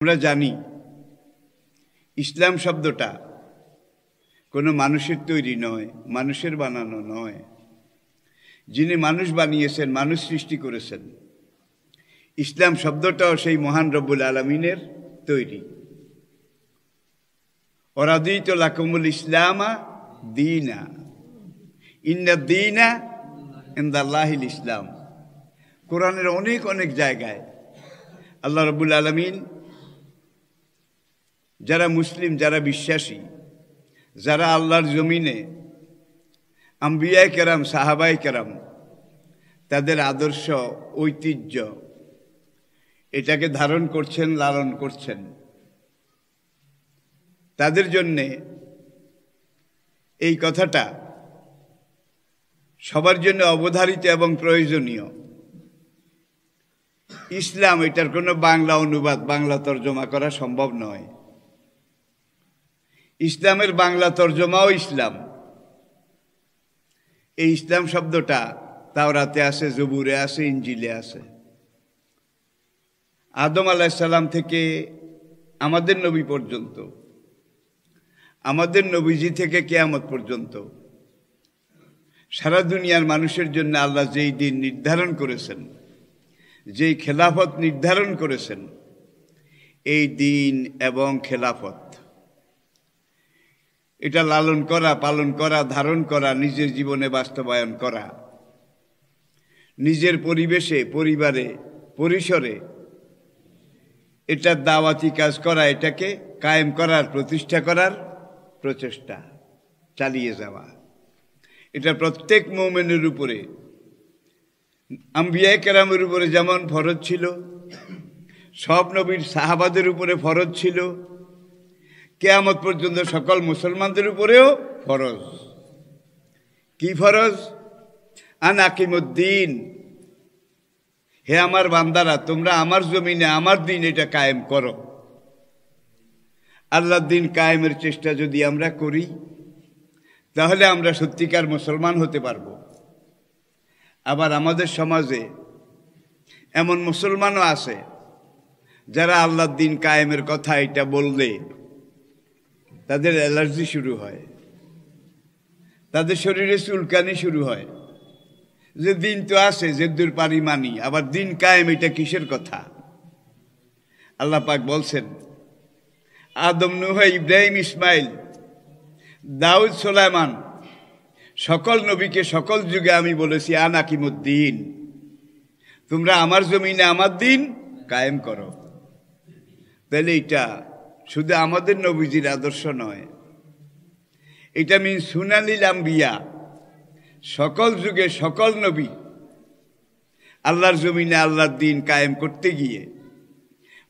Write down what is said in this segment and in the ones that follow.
আমরা জানি ইসলাম শব্দটা কোনো মানুষের তৈরি নয়, মানুষের বানানো নয়। যিনি মানুষ বানিয়েছেন, মানুষ সৃষ্টি করেছেন। ইসলাম শব্দটাও সেই মহান রব্বুল আলামিনের তৈরি। ওয়ারাদিতু লাকুমুল ইসলামা দীনা ইন্না দীনা ইনদাল্লাহিল ইসলাম। কোরআনের অনেক অনেক জায়গায় আল্লাহ রব্বুল আলামিন যারা মুসলিম, যারা বিশ্বাসী, যারা আল্লাহর জমিনে আম্বিয়ায়ে কেরাম, সাহাবায়ে কেরাম, তাদের আদর্শ, ঐতিহ্য এটাকে ধারণ করছেন, লালন করছেন, তাদের জন্যে এই কথাটা সবার জন্য অবধারিত এবং প্রয়োজনীয়। ইসলাম এটার কোনো বাংলা অনুবাদ, বাংলা তর্জমা করা সম্ভব নয়। ইসলামের বাংলা তর্জমাও ইসলাম। এই ইসলাম শব্দটা তাওরাতে আছে, জবুরে আছে, ইঞ্জিলে আছে। আদম আলাইহিস সালাম থেকে আমাদের নবী পর্যন্ত, আমাদের নবীজি থেকে কিয়ামত পর্যন্ত সারা দুনিয়ার মানুষের জন্য আল্লাহ যেই দিন নির্ধারণ করেছেন, যেই খেলাফত নির্ধারণ করেছেন, এই দিন এবং খেলাফত এটা লালন করা, পালন করা, ধারণ করা, নিজের জীবনে বাস্তবায়ন করা, নিজের পরিবেশে, পরিবারে, পরিসরে এটা দাওয়াতি কাজ করা, এটাকে কায়েম করার, প্রতিষ্ঠা করার প্রচেষ্টা চালিয়ে যাওয়া, এটা প্রত্যেক মুমিনের উপরে, আম্বিয়ায়ে কেরামের উপরে যেমন ফরজ ছিল, সব নবীর সাহাবাদের উপরে ফরজ ছিল, কিয়ামত পর্যন্ত সকল মুসলমানদের উপরেও ফরজ। কি ফরজ? আন আকিমুদ্দিন, হে আমার বান্দারা, তোমরা আমার জমিনে আমার দিন এটা কায়েম করো। আল্লাহর দিন কায়েমের চেষ্টা যদি আমরা করি, তাহলে আমরা সত্যিকার মুসলমান হতে পারব। আবার আমাদের সমাজে এমন মুসলমানও আছে যারা আল্লাহর দিন কায়েমের কথা এটা বললে তাদের অ্যালার্জি শুরু হয়, তাদের শরীরে চুলকানি শুরু হয়, যে দিন তো আছে, যে দূর পারি মানি, আবার দিন কায়েম এটা কিসের কথা? আল্লাহ পাক বলছেন, আদম, নূহ, ইব্রাহিম, ইসমাইল, দাউদ, সুলাইমান, সকল নবীকে সকল যুগে আমি বলেছি আন আকিমুদ্দিন, তোমরা আমার জমিনে আমার দিন কায়েম করো। তাহলে এটা শুধু আমাদের নবীজির আদর্শ নয়, এটা মিন সুনানিল আম্বিয়া, সকল যুগে সকল নবী আল্লাহর জমিনে আল্লাহর দিন কায়েম করতে গিয়ে,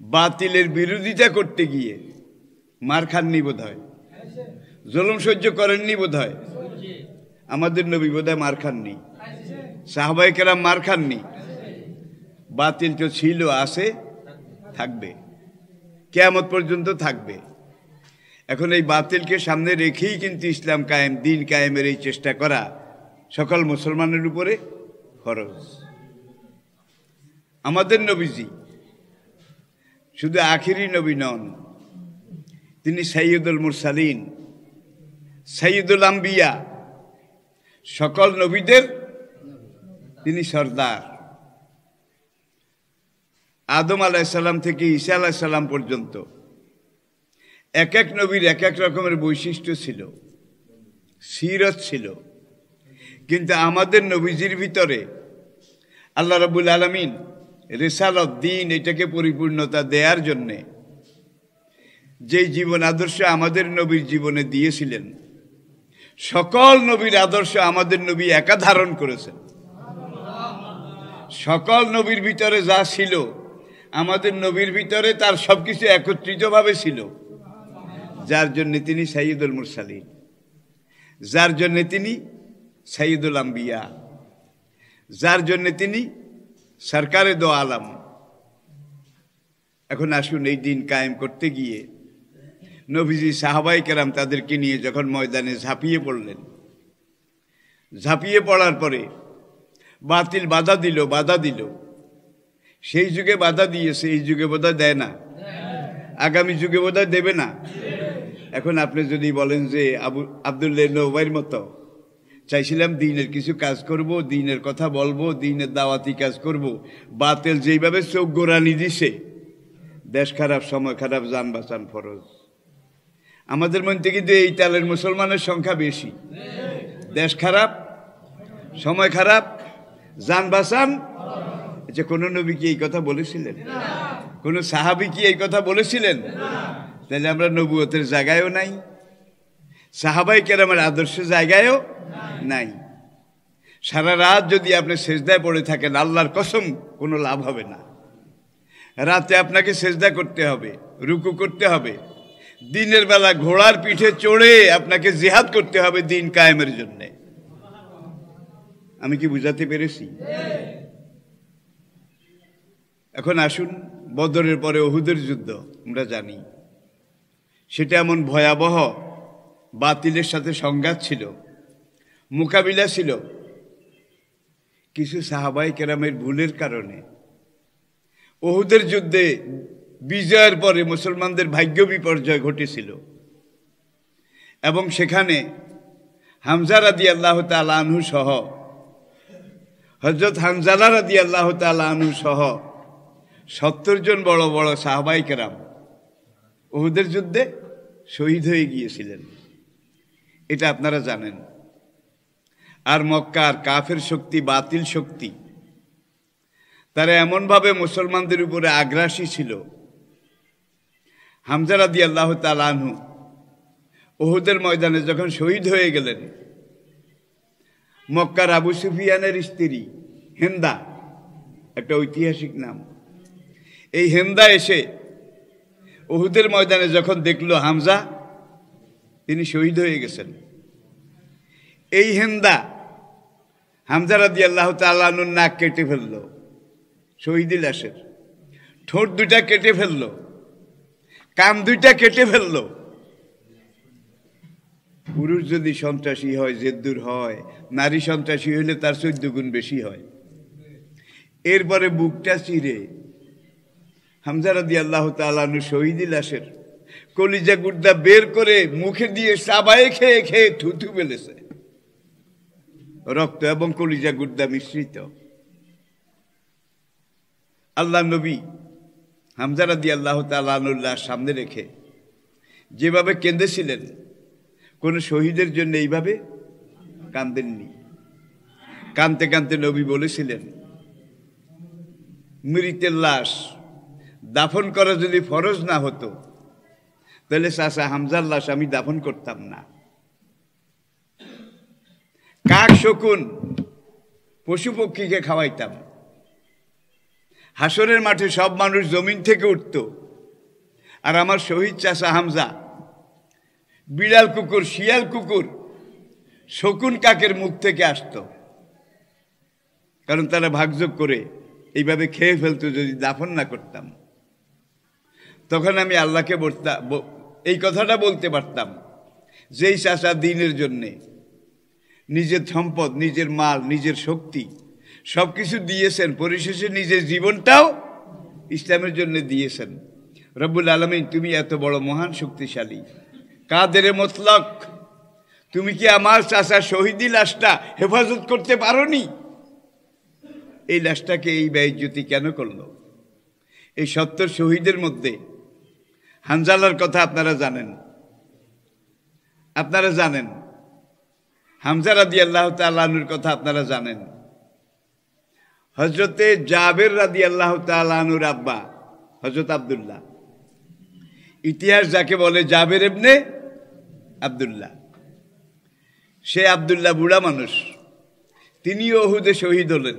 বাতিলের বিরোধিতা করতে গিয়ে মার খাননি বোধ হয়, জুলুম সহ্য করেননি বোধ হয়। আমাদের নবী বোধ হয় মার খাননি, সাহাবায়ে কেরাম মার খাননি। বাতিল তো ছিল, আছে, থাকবে, কিয়ামত পর্যন্ত থাকবে। এখন এই বাতিলকে সামনে রেখেই কিন্তু ইসলাম কায়েম, দিন কায়েমের এই চেষ্টা করা সকল মুসলমানের উপরে ফরজ। আমাদের নবীজি শুধু আখিরি নবী নন, তিনি সাইয়্যিদুল মুরসালিন, সাইয়্যিদুল আম্বিয়া, সকল নবীদের তিনি সর্দার। আদম আলাইহিস সালাম থেকে ঈসা আলাইহিস সালাম পর্যন্ত এক এক নবীর এক এক রকমের বৈশিষ্ট্য ছিল, সিরত ছিল। কিন্তু আমাদের নবীজির ভিতরে আল্লাহ রাব্বুল আলামিন রিসালাত, দিন এটাকে পরিপূর্ণতা দেওয়ার জন্যে যেই জীবন আদর্শ আমাদের নবীর জীবনে দিয়েছিলেন, সকল নবীর আদর্শ আমাদের নবী একা ধারণ করেছেন। সকল নবীর ভিতরে যা ছিল, আমাদের নবীর ভিতরে তার সবকিছু একত্রিতভাবে ছিল, যার জন্য তিনি সাইয়্যিদুল মুরসালিন, যার জন্য তিনি সাইয়্যিদুল আম্বিয়া, যার জন্য তিনি সরকারে দো আলম। এখন আসুন, এই দিন কায়েম করতে গিয়ে নবীজি সাহাবায়ে কেরাম তাদেরকে নিয়ে যখন ময়দানে ঝাঁপিয়ে পড়লেন, ঝাঁপিয়ে পড়ার পরে বাতিল বাধা দিল, সেই যুগে বাধা দিয়েছে, এই যুগে বোধহয় দেয় না। আগামী যুগে বোধহয় দেবে না। এখন আপনি যদি বলেন যে আব্দুল্লাহ নওয়াইর মতো চাইছিলাম দিনের কিছু কাজ করব, দিনের কথা বলবো, দিনের দাওয়াতি কাজ করব, বাতিল যেইভাবে চোখ গোড়ানি দিছে, দেশ খারাপ, সময় খারাপ, জান বাঁচান ফরজ। আমাদের মধ্যে কিন্তু এই তালের মুসলমানের সংখ্যা বেশি। দেশ খারাপ, সময় খারাপ, জান বাঁচান। আচ্ছা, কোনো নবী কি এই কথা বলেছিলেন? কোনো সাহাবী কি এই কথা বলেছিলেন? তাহলে আমরা নবুয়তের জায়গায়ও নাই, সাহাবাই কেরামের আদর্শ জায়গায়ও নাই। সারা রাত যদি আপনি সেজদায় পড়ে থাকেন, আল্লাহর কসম কোনো লাভ হবে না। রাতে আপনাকে সেজদা করতে হবে, রুকু করতে হবে। দিনের বেলা ঘোড়ার পিঠে চড়ে আপনাকে জিহাদ করতে হবে দিন কায়েমের জন্য। আমি কি বুঝাতে পেরেছি? এখন আসুন, বদরের পরে উহুদের যুদ্ধ আমরা জানি, সেটা এমন ভয়াবহ, বাতিলের সাথে সংঘাত ছিল, মোকাবিলা ছিল। কিছু সাহাবায়ে কেরামের ভুলের কারণে উহুদের যুদ্ধে বিজয়ের পরে মুসলমানদের ভাগ্য বিপর্যয় ঘটেছিল এবং সেখানে হামজা রাদিয়াল্লাহু তাআলা আনহু সহ, হযরত হানজালা রাদিয়াল্লাহু তাআলা আনহু সহ 70 জন বড় বড় সাহাবায়ে কেরাম উহুদের যুদ্ধে শহীদ হয়ে গিয়েছিলেন। এটা আপনারা জানেন। আর মক্কার কাফের শক্তি, বাতিল শক্তি, তারা এমনভাবে মুসলমানদের উপরে আগ্রাসী ছিল। হামজা রাদিয়াল্লাহু তাআলা আনহু উহুদের ময়দানে যখন শহীদ হয়ে গেলেন, মক্কার আবু সুফিয়ানের স্ত্রী হেন্দা, একটা ঐতিহাসিক নাম, এই হেন্দা এসে উহুদের ময়দানে যখন দেখলো হামজা তিনি শহীদ হয়ে গেছেন, এই হেন্দা হামজা রাদিয়াল্লাহু তাআলা আনহুর নাক কেটে ফেললো, শহীদি লাশের ঠোঁট দুইটা কেটে ফেললো, কান দুইটা কেটে ফেললো। পুরুষ যদি সন্ত্রাসী হয়, জেদ্দুর হয়, নারী সন্ত্রাসী হইলে তার 14 গুণ বেশি হয়। এরপরে বুকটা চিরে হামজা রাদিয়াল্লাহু তাআলা আনহু শহীদি লাশের কলিজা গুর্দা বের করে মুখে দিয়ে চাবায়ে খেয়ে খেয়ে থুথু ফেলেছে, রক্ত এবং কলিজা গুর্দা মিশ্রিত। আল্লাহ নবী হামজা রাদিয়াল্লাহু তাআলা আনহুর লাশ সামনে রেখে যেভাবে কেঁদেছিলেন, কোন শহীদের জন্য এইভাবে কাঁদেননি। কাঁদতে কাঁদতে নবী বলেছিলেন, মৃতের লাশ দাফন করা যদি ফরজ না হতো তাহলে চাচা হামজার লাশ আমি দাফন করতাম না। কাক, শকুন, পশু পক্ষীকে খাওয়াইতাম। হাসরের মাঠে সব মানুষ জমিন থেকে উঠত, আর আমার শহীদ চাচা হামজা বিড়াল কুকুর, শিয়াল কুকুর, শকুন কাকের মুখ থেকে আসতো, কারণ তারা ভাগযোগ করে এইভাবে খেয়ে ফেলতো যদি দাফন না করতাম। তখন আমি আল্লাহকে এই কথাটা বলতে পারতাম, যেই চাচা দিনের জন্যে নিজের সম্পদ, নিজের মাল, নিজের শক্তি সবকিছু দিয়েছেন, পরিশেষে নিজের জীবনটাও ইসলামের জন্য দিয়েছেন। রব্বুল আলামিন, তুমি এত বড় মহান শক্তিশালী, কাদের মতলক, তুমি কি আমার চাচা শহীদি লাশটা হেফাজত করতে পারোনি? এই লাশটাকে এই বেইজ্জতি কেন করলো? এই 70 শহীদের মধ্যে হানজালার কথা আপনারা জানেন, আপনারা জানেন। হামজা রাদিয়াল্লাহু তাআলা আনহুর কথা আপনারা জানেন। হযরতে জাবের রাদিয়াল্লাহু তাআলা আনহুর আব্বা হযরত আব্দুল্লাহ, ইতিহাস যাকে বলে জাবের ইবনে আব্দুল্লাহ, সে আব্দুল্লাহ বুড়া মানুষ, তিনিও উহুদে শহীদ হলেন।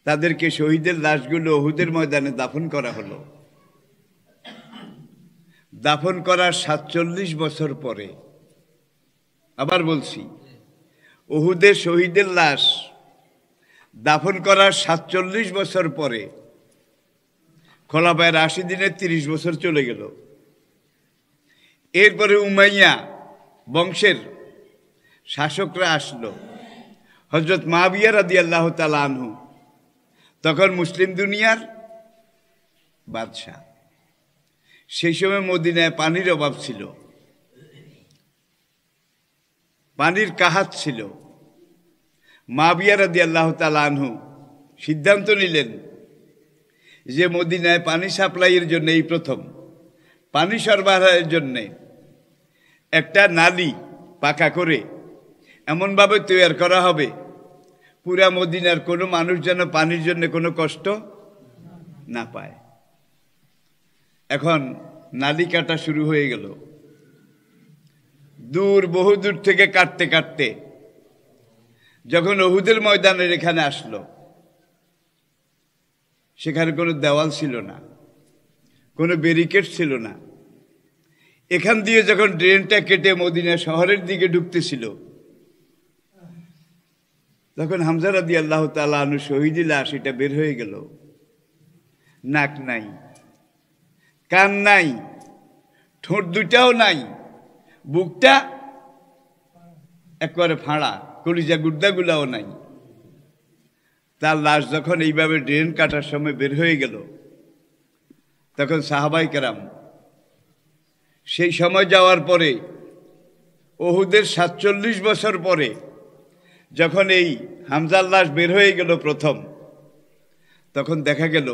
তাদেরকে শহীদের লাশগুলো উহুদের ময়দানে দাফন করা হলো। দাফন করার 47 বছর পরে, আবার বলছি, উহুদের শহীদের লাশ দাফন করার 47 বছর পরে, খোলাফায়ে রাশিদিনের 30 বছর চলে গেল। এরপরে উমাইয়া বংশের শাসকরা আসলো, হযরত মুআবিয়া রাদিয়াল্লাহু তাআলা আনহু তখন মুসলিম দুনিয়ার বাদশাহ। সেই সময় মদিনায় পানির অভাব ছিল, পানির কাহাত ছিল। মুআবিয়া রাদিয়াল্লাহু তাআলা আনহু সিদ্ধান্ত নিলেন যে মদিনায় পানি সাপ্লাইয়ের জন্য এই প্রথম পানি সরবরাহের জন্যে একটা নালী পাকা করে এমনভাবে তৈরি করা হবে পুরা মদিনার কোনো মানুষ যেন পানির জন্য কোনো কষ্ট না পায়। এখন নালী কাটা শুরু হয়ে গেল। বহু দূর থেকে কাটতে কাটতে যখন উহুদের ময়দানের এখানে আসলো, সেখানে কোনো দেওয়াল ছিল না, কোনো ব্যারিকেড ছিল না। এখান দিয়ে যখন ড্রেনটা কেটে মদিনা শহরের দিকে ঢুকতেছিল, তখন হামজা রাদিয়াল্লাহু তাআলা আনহু শহীদি লাশ এটা বের হয়ে গেল। নাক নাই, কান নাই, ঠোঁট দুটাও নাই, বুকটা একবারে ফাঁড়া, কলিজা গুর্দাগুলাও নাই। তার লাশ যখন এইভাবে ড্রেন কাটার সময় বের হয়ে গেল, তখন সাহাবাই কেরাম সেই সময় যাওয়ার পরে উহুদের ৪৭ বছর পরে যখন এই হামজার লাশ বের হয়ে গেল প্রথম, তখন দেখা গেল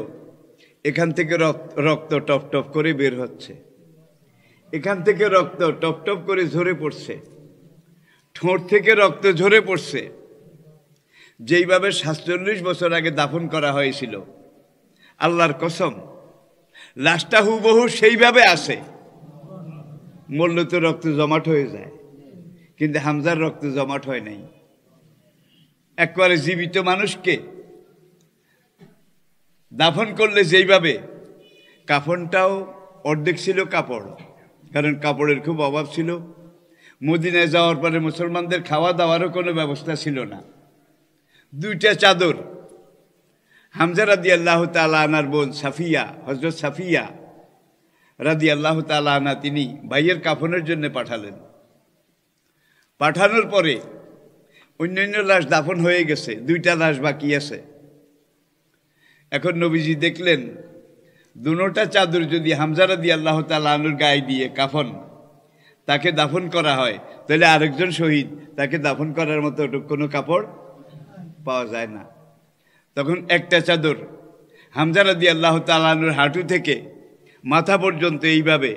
এখান থেকে রক্ত টপ টপ করে বের হচ্ছে, এখান থেকে রক্ত টপ টপ করে ঝরে পড়ছে, ঠোঁট থেকে রক্ত ঝরে পড়ছে। যেইভাবে ৪৭ বছর আগে দাফন করা হয়েছিল, আল্লাহর কসম লাশটা হুবহু সেইভাবে আসে। মরলে তো রক্ত জমাট হয়ে যায়, কিন্তু হামজার রক্ত জমাট হয় নাই। একবারে জীবিত মানুষকে দাফন করলে যেইভাবে, কাফনটাও অর্ধেক ছিল কাপড়, কারণ কাপড়ের খুব অভাব ছিল। মদিনায় যাওয়ার পরে মুসলমানদের খাওয়া দাওয়ারও কোনো ব্যবস্থা ছিল না। 2টা চাদর হামজা রাদিয়াল্লাহু তাআলা আনার বোন সাফিয়া, হযরত সাফিয়া রাদিয়াল্লাহু তাআলা আনা, তিনি ভাইয়ের কাফনের জন্য পাঠালেন। পাঠানোর পরে অন্যান্য লাশ দাফন হয়ে গেছে, 2টা লাশ বাকি আছে। এখন নবীজি দেখলেন দুটোটা চাদর যদি হামজা রাদিয়াল্লাহু তাআলা আনুর গায়ে দিয়ে কাফন তাকে দাফন করা হয়, তাহলে আরেকজন শহীদ, তাকে দাফন করার মতো কোনো কাপড় পাওয়া যায় না। তখন একটা চাদর হামজা রাদিয়াল্লাহু তাআলা আনুর হাঁটু থেকে মাথা পর্যন্ত এইভাবে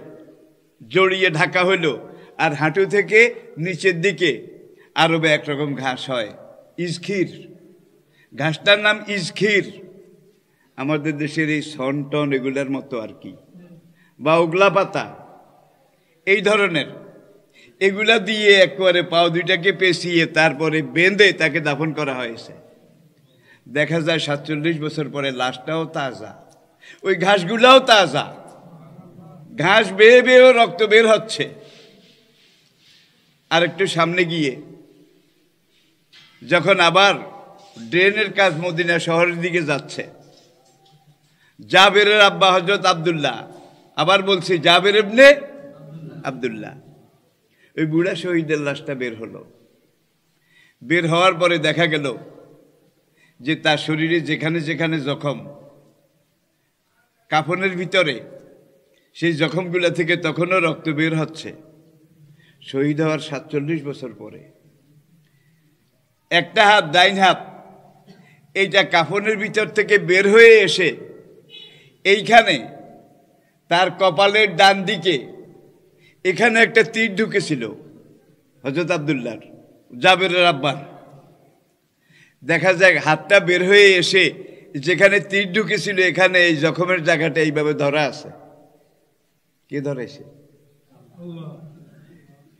জড়িয়ে ঢাকা হলো, আর হাঁটু থেকে নিচের দিকে আরবে একরকম ঘাস হয়, ইজখির, ঘাসটার নাম ইজখির। আমাদের দেশের এই সনটন এগুলার মতো আর কি, বা ওগলা পাতা, এই ধরনের, এগুলা দিয়ে একবারে পাও 2টাকে পেঁচিয়ে তারপরে বেঁধে তাকে দাফন করা হয়েছে। দেখা যায় ৪৭ বছর পরে লাশটাও তাজা, ওই ঘাসগুলাও তাজা, ঘাস বেয়ে বেয়েও রক্ত বের হচ্ছে। আর একটু সামনে গিয়ে যখন আবার ড্রেনের কাজ মদিনা শহরের দিকে যাচ্ছে, জাবেরের আব্বা হযরত আব্দুল্লাহ, আবার বলছি জাবের ইবনে আব্দুল্লাহ, ওই বুড়া শহীদের লাশটা বের হলো। বের হওয়ার পরে দেখা গেল যে তার শরীরে যেখানে যেখানে জখম, কাফনের ভিতরে সেই জখমগুলো থেকে তখনও রক্ত বের হচ্ছে। শহীদ হওয়ার ৪৭ বছর পরে একটা হাত, ডাইন হাত, এইটা কাফনের ভিতর থেকে বের হয়ে এসে এইখানে তার কপালের ডান দিকে এখানে একটা তীর ঢুকেছিল হযরত আব্দুল্লাহর, জাবেরের আব্বার। দেখা যায় হাতটা বের হয়ে এসে যেখানে তীর ঢুকেছিল এখানে এই জখমের জায়গাটা এইভাবে ধরা আছে। কে ধরেছে?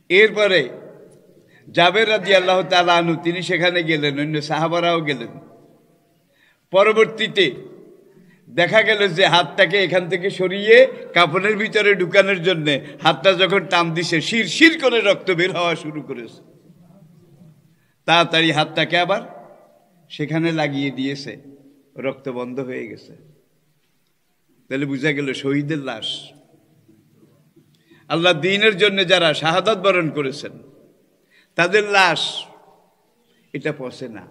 এরপরে জাবের রাদিয়াল্লাহু তাআলা আনহু তিনি সেখানে গেলেন, অন্য সাহাবারাও গেলেন। পরবর্তীতে দেখা গেল যে হাতটাকে এখান থেকে সরিয়ে কাফনের ভিতরে ঢুকানোর জন্য হাতটা যখন টান দিছে, শির শির করে রক্ত বের হওয়া শুরু করেছে। তাড়াতাড়ি হাতটাকে আবার সেখানে লাগিয়ে দিয়েছে, রক্ত বন্ধ হয়ে গেছে। তাহলে বোঝা গেল শহীদের লাশ, আল্লাহ দ্বীনের জন্য যারা শাহাদাত বরণ করেছেন তাদের লাশ এটা পচে না।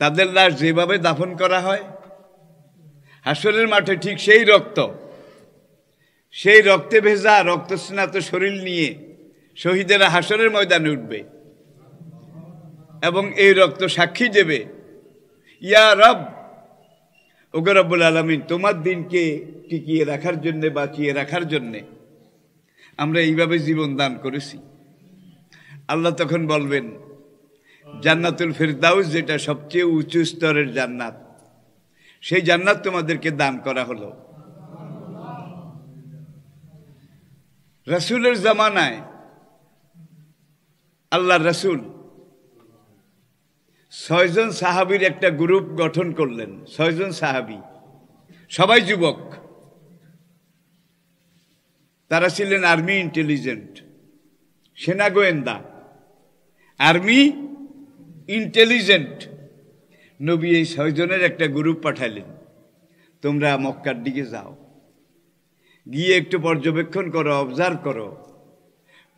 তাদের লাশ যেভাবে দাফন করা হয় হাসরের মাঠে ঠিক সেই রক্তে ভেজা রক্তস্নাত শরীর নিয়ে শহীদেরা হাসরের ময়দানে উঠবে এবং এই রক্ত সাক্ষী দেবে, ইয়া রব, ওগো রব্বুল আলামিন, তোমার দিনকে টিকিয়ে রাখার জন্যে, বাঁচিয়ে রাখার জন্যে আমরা এইভাবে জীবন দান করেছি। আল্লাহ তখন বলবেন, জান্নাতুল ফিরদাউস, যেটা সবচেয়ে উঁচু স্তরের জান্নাত, সেই জান্নাত তোমাদেরকে দান করা হলো। রাসূলের জামানায় আল্লাহর রাসূল 6 জন সাহাবীর একটা গ্রুপ গঠন করলেন। 6 জন সাহাবী, সবাই যুবক। তারা ছিলেন আর্মি ইন্টেলিজেন্ট, সেনা গোয়েন্দা, আর্মি ইন্টেলিজেন্ট। নবী এই 6 জনের একটা গ্রুপ পাঠালেন, তোমরা মক্কার দিকে যাও, গিয়ে একটু পর্যবেক্ষণ করো, অবজার্ভ করো,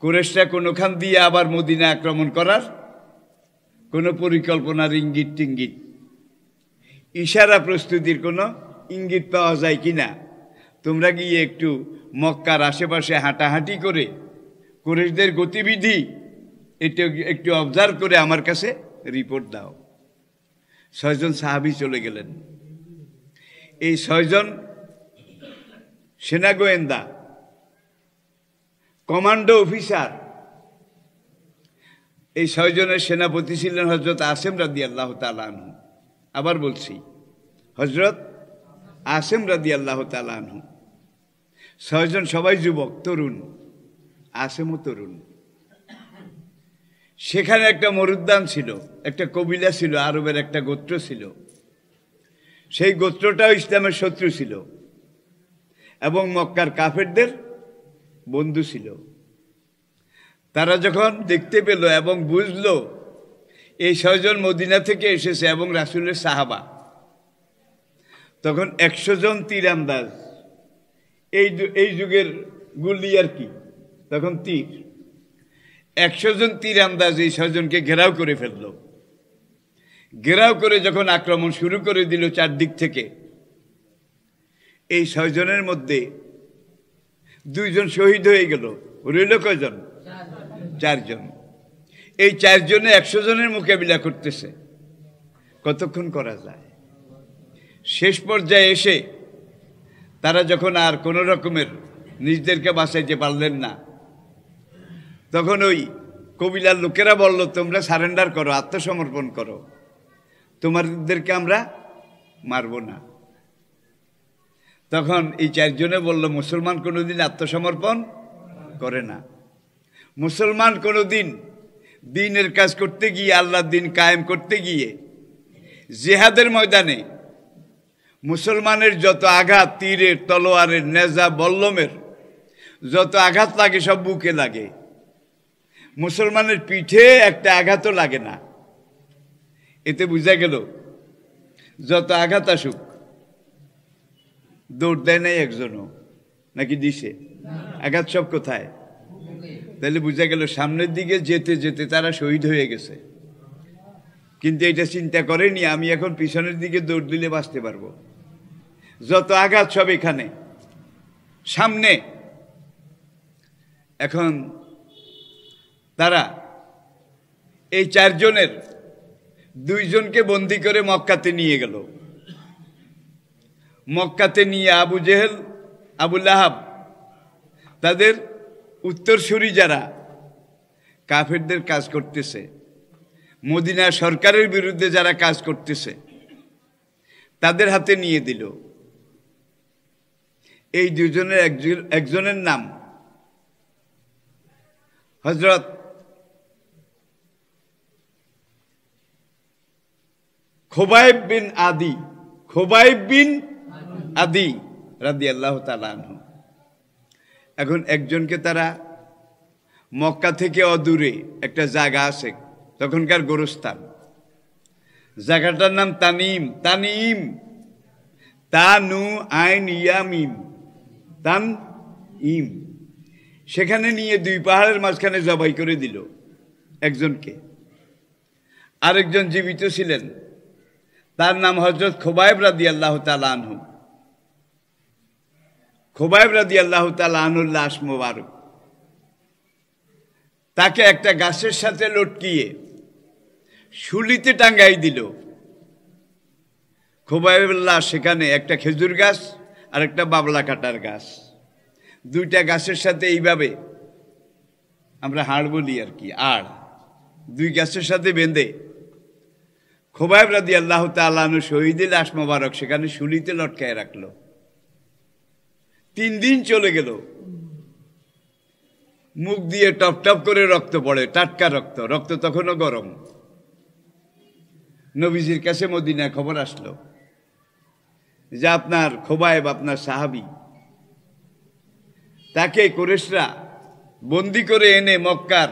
কুরাইশরা কোনোখান দিয়ে আবার মদিনা আক্রমণ করার কোনো পরিকল্পনার ইঙ্গিত টিঙ্গিত, ইশারা প্রস্তুতির কোনো ইঙ্গিত পাওয়া যায় কিনা। তোমরা গিয়ে একটু মক্কার আশেপাশে হাঁটাহাঁটি করে কুরাইশদের গতিবিধি একটু অবজার্ভ করে আমার কাছে রিপোর্ট দাও। 6 জন সাহাবী চলে গেলেন। এই 6 জন সেনা গোয়েন্দা, কমান্ডো অফিসার, এই 6 জনের সেনাপতি ছিলেন হযরত আসিম রাদিয়াল্লাহু তাআলা আনহু। আবার বলছি, হযরত আসিম রাদিয়াল্লাহু তাআলা আনহু। 6 জন সবাই যুবক, তরুণ, আসিমও তরুণ। সেখানে একটা মরুদ্যান ছিল, একটা কবিলা ছিল, আরবের একটা গোত্র ছিল। সেই গোত্রটাও ইসলামের শত্রু ছিল এবং মক্কার কাফেরদের বন্ধু ছিল। তারা যখন দেখতে পেল এবং বুঝলো এই 6 জন মদিনা থেকে এসেছে এবং রাসূলের সাহাবা, তখন 100 জন তীরন্দাজ, এই যুগের গুলি আর কি, তখন তীর, 100 জন তীরন্দাজ এই 6 জনকে ঘেরাও করে ফেলল। ঘেরাও করে যখন আক্রমণ শুরু করে দিল চারদিক থেকে, এই 6 জনের মধ্যে 2 জন শহীদ হয়ে গেল। রইল কয়জন? 4 জন। এই 4 জনে 100 জনের মোকাবিলা করতেছে, কতক্ষণ করা যায়? শেষ পর্যায়ে এসে তারা যখন আর কোনো রকমের নিজেদেরকে বাঁচাইতে পারলেন না, তখন ওই কবিলার লোকেরা বলল, তোমরা সারেন্ডার করো, আত্মসমর্পণ করো, তোমাদেরকে আমরা মারব না। তখন এই 4 জনে বলল, মুসলমান কোনোদিন আত্মসমর্পণ করে না। মুসলমান কোনোদিন দ্বীনের কাজ করতে গিয়ে, আল্লাহর দ্বীন কায়েম করতে গিয়ে জিহাদের ময়দানে মুসলমানের যত আঘাত, তীরের, তলোয়ারের, নেজা, বল্লমের যত আঘাত লাগে সব বুকে লাগে, মুসলমানের পিঠে একটা আঘাতও লাগে না। এতে বোঝা গেল যত আঘাত আসুক দৌড় দেয় নাই একজনও, নাকি দিছে? আঘাত সব কোথায়? তাহলে বোঝা গেল সামনের দিকে যেতে যেতে তারা শহীদ হয়ে গেছে, কিন্তু এটা চিন্তা করেনি আমি এখন পিছনের দিকে দৌড় দিলে বাঁচতে পারবো। যত আঘাত সব এখানে সামনে। এখন তারা এই 4 জনের 2 জনকে বন্দি করে মক্কাতে নিয়ে গেল। মক্কাতে নিয়ে আবু জেহেল, আবু লাহাব, তাদের উত্তরসূরি যারা কাফেরদের কাজ করতেছে, মদিনা সরকারের বিরুদ্ধে যারা কাজ করতেছে, তাদের হাতে নিয়ে দিল। এই 2 জনের একজনের নাম হযরত খোবাইব বিন আদি রাদিয়াল্লাহু তাআলা আনহু। এখন একজনকে তারা মক্কা থেকে অদূরে একটা জায়গা আছে, তখনকার গোরস্থান, জায়গাটার নাম তানিম। তানু আইন ইয়ামিম, তানঈম। সেখানে নিয়ে 2 পাহাড়ের মাঝখানে জবাই করে দিল একজনকে। আরেকজন জীবিত ছিলেন, তার নাম হযরত খোবাইব রাদিয়াল্লাহু তাআলা আনহু। খোবাইব রাদিয়াল্লাহু তাআলা আনহুর লাশ মোবারক, তাকে একটা গাছের সাথে লটকিয়ে শুলিতে টাঙ্গাই দিল। খোবাইবের লাশ সেখানে একটা খেজুর গাছ আর একটা বাবলা কাটার গাছ, দুইটা গাছের সাথে এইভাবে, আমরা হাড় বলি আর কি, আড়, দুই গাছের সাথে বেঁধে খোবাইব রাদিয়াল্লাহু তাআলা আনহু শহীদের লাশ মোবারক সেখানে শুলিতে লটকায় রাখলো। 3 দিন চলে গেল, মুখ দিয়ে টপ টপ করে রক্ত পড়ে, টাটকা রক্ত, রক্ত তখনও গরম। নবীজির কাছে মদিনায় খবর আসলো যে আপনার খোবাইব, আপনার সাহাবী, তাকে কুরাইশরা বন্দি করে এনে মক্কার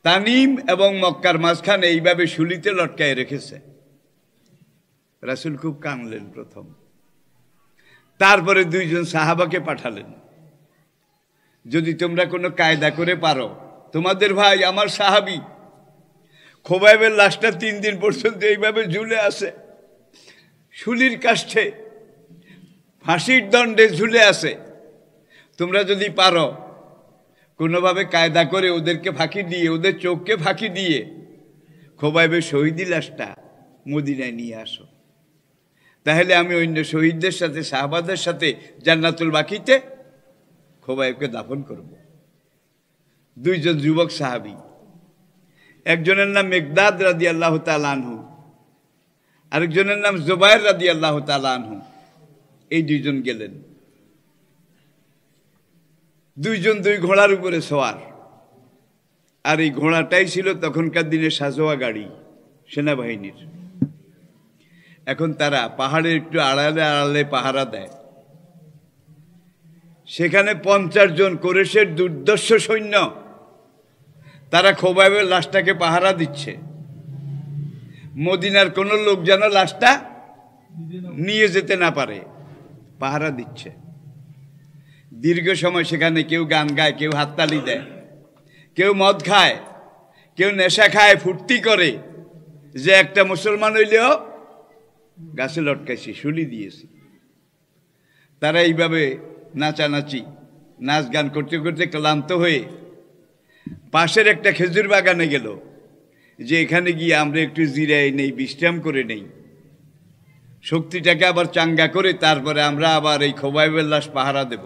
তানিম এবং মক্কার মাঝখানে এইভাবে শুলিতে লটকায় রেখেছে। রাসূল খুব কাঁদলেন প্রথম, তারপরে 2 জন সাহাবাকে পাঠালেন, যদি তোমরা কোনো কায়দা করে পারো, তোমাদের ভাই আমার সাহাবী খোবাইবের লাশটা 3 দিন পর্যন্ত এইভাবে ঝুলে আছে, শুলির কাষ্ঠে ফাঁসির দণ্ডে ঝুলে আছে, তোমরা যদি পারো কোনোভাবে কায়দা করে ওদেরকে ফাঁকি দিয়ে, ওদের চোখকে ফাঁকি দিয়ে খোবাইবের শহীদি লাশটা মদিনায় নিয়ে আসো, তাহলে আমি অন্য শহীদদের সাথে, সাহাবাদের সাথে জান্নাতুল বাকিতে খোবাইবকে দাফন করব। 2 জন যুবক সাহাবী, একজনের নাম মিকদাদ রাদিয়াল্লাহু তাআলা আনহু, আরেকজনের নাম জুবায়ের রাদিয়াল্লাহু তাআলা আনহু। এই 2 জন গেলেন, 2 জন 2 ঘোড়ার উপরে সওয়ার, আর এই ঘোড়াটাই ছিল তখনকার দিনে সাজোয়া গাড়ি সেনাবাহিনীর। এখন তারা পাহাড়ের একটু আড়ালে আড়ালে পাহারা দেয়। সেখানে 50 জন কুরাইশের দুর্ধর্ষ সৈন্য, তারা খোবাইবের লাশটাকে পাহারা দিচ্ছে, মদিনার কোনো লোক যেন লাশটা নিয়ে যেতে না পারে, পাহারা দিচ্ছে। দীর্ঘ সময় সেখানে কেউ গান গায়, কেউ হাততালি দেয়, কেউ মদ খায়, কেউ নেশা খায়, ফুর্তি করে যে একটা মুসলমান হইলেও গাছে লটকাইছি, শুলি দিয়েছি। তারা এইভাবে নাচানাচি, নাচ গান করতে করতে ক্লান্ত হয়ে পাশের একটা খেজুর বাগানে গেল, যে এখানে গিয়ে আমরা একটু জিরাই নেই, বিশ্রাম করে নেই, শক্তিটাকে আবার চাঙ্গা করে তারপরে আমরা আবার এই খোবাইবের লাশ পাহারা দেব।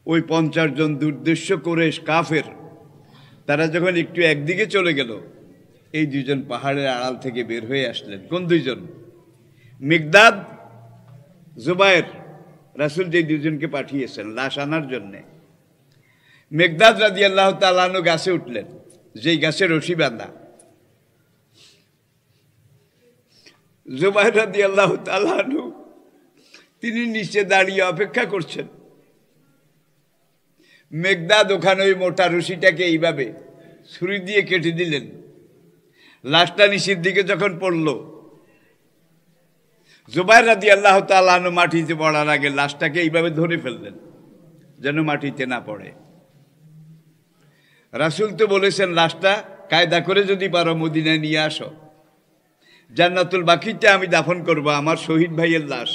ওই 50 জন দুর্ধর্ষ কুরাইশ কাফের, তারা যখন একটু একদিকে চলে গেল, এই 2 জন পাহাড়ের আড়াল থেকে বের হয়ে আসলেন। কোন 2 জন? মিকদাদ, জুবায়ের। রাসূল যে 2 জনকে পাঠিয়েছেন লাশ আনার জন্যে। মিকদাদ রাদিয়াল্লাহু তাআলা আনহু গাছে উঠলেন, যেই গাছে রশি বাঁধা। জুবায়ের রাদিয়াল্লাহু তাআলা আনহু তিনি নিচে দাঁড়িয়ে অপেক্ষা করছেন। মিকদাদ ওখানে ওই মোটা রশিটাকে এইভাবে ছুরি দিয়ে কেটে দিলেন। লাশটা নিচের দিকে যখন পড়ল, জুবায়ের রাদিয়াল্লাহু তাআলা আনহু মাটিতে পড়ার আগে লাশটাকে এইভাবে ধরে ফেললেন যেন মাটিতে না পড়ে। রাসূল তো বলেছেন লাশটা কায়দা করে যদি পারো মদিনায় নিয়ে আসো, জান্নাতুল বাকিতে আমি দাফন করব আমার শহীদ ভাইয়ের লাশ।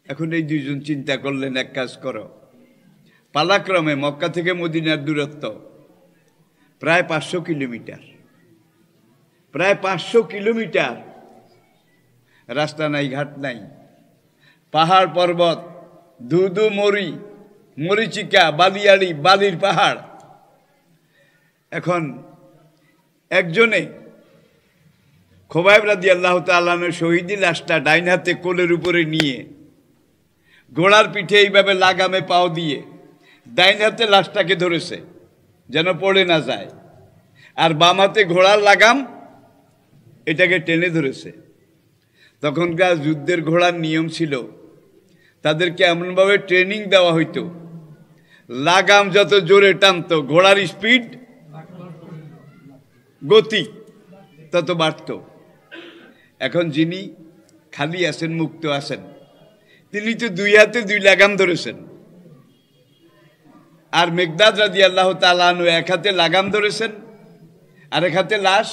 এখন এই 2 জন চিন্তা করলেন, এক কাজ করো, পালাক্রমে মক্কা থেকে মদিনার দূরত্ব প্রায় 500 কিলোমিটার, প্রায় 500 কিলোমিটার। রাস্তা নাই, ঘাট নাই, পাহাড় পর্বত, ধুধু মরি, মরিচিকা, বালিয়াড়ি, বালির পাহাড়। এখন একজনে খোবাইব রাদিয়াল্লাহু তাআলা আনহু শহীদি লাশটা ডাইন হাতে কোলের উপরে নিয়ে ঘোড়ার পিঠে এইভাবে লাগামে পাও দিয়ে ডাইন হাতে লাশটাকে ধরেছে যেন পড়ে না যায়, আর বাম হাতে ঘোড়ার লাগাম এটাকে টেনে ধরেছে। তখনকার যুদ্ধের ঘোড়ার নিয়ম ছিল, তাদেরকে এমনভাবে ট্রেনিং দেওয়া হইতো, লাগাম যত জোরে টানতো ঘোড়ার স্পিড, গতি তত বাড়ত। এখন যিনি খালি আছেন, মুক্ত আছেন, তিনি তো 2 হাতে 2 লাগাম ধরেছেন, আর মিকদাদ রাদিয়াল্লাহু তাআলা আনহু 1 হাতে লাগাম ধরেছেন, আর 1 হাতে লাশ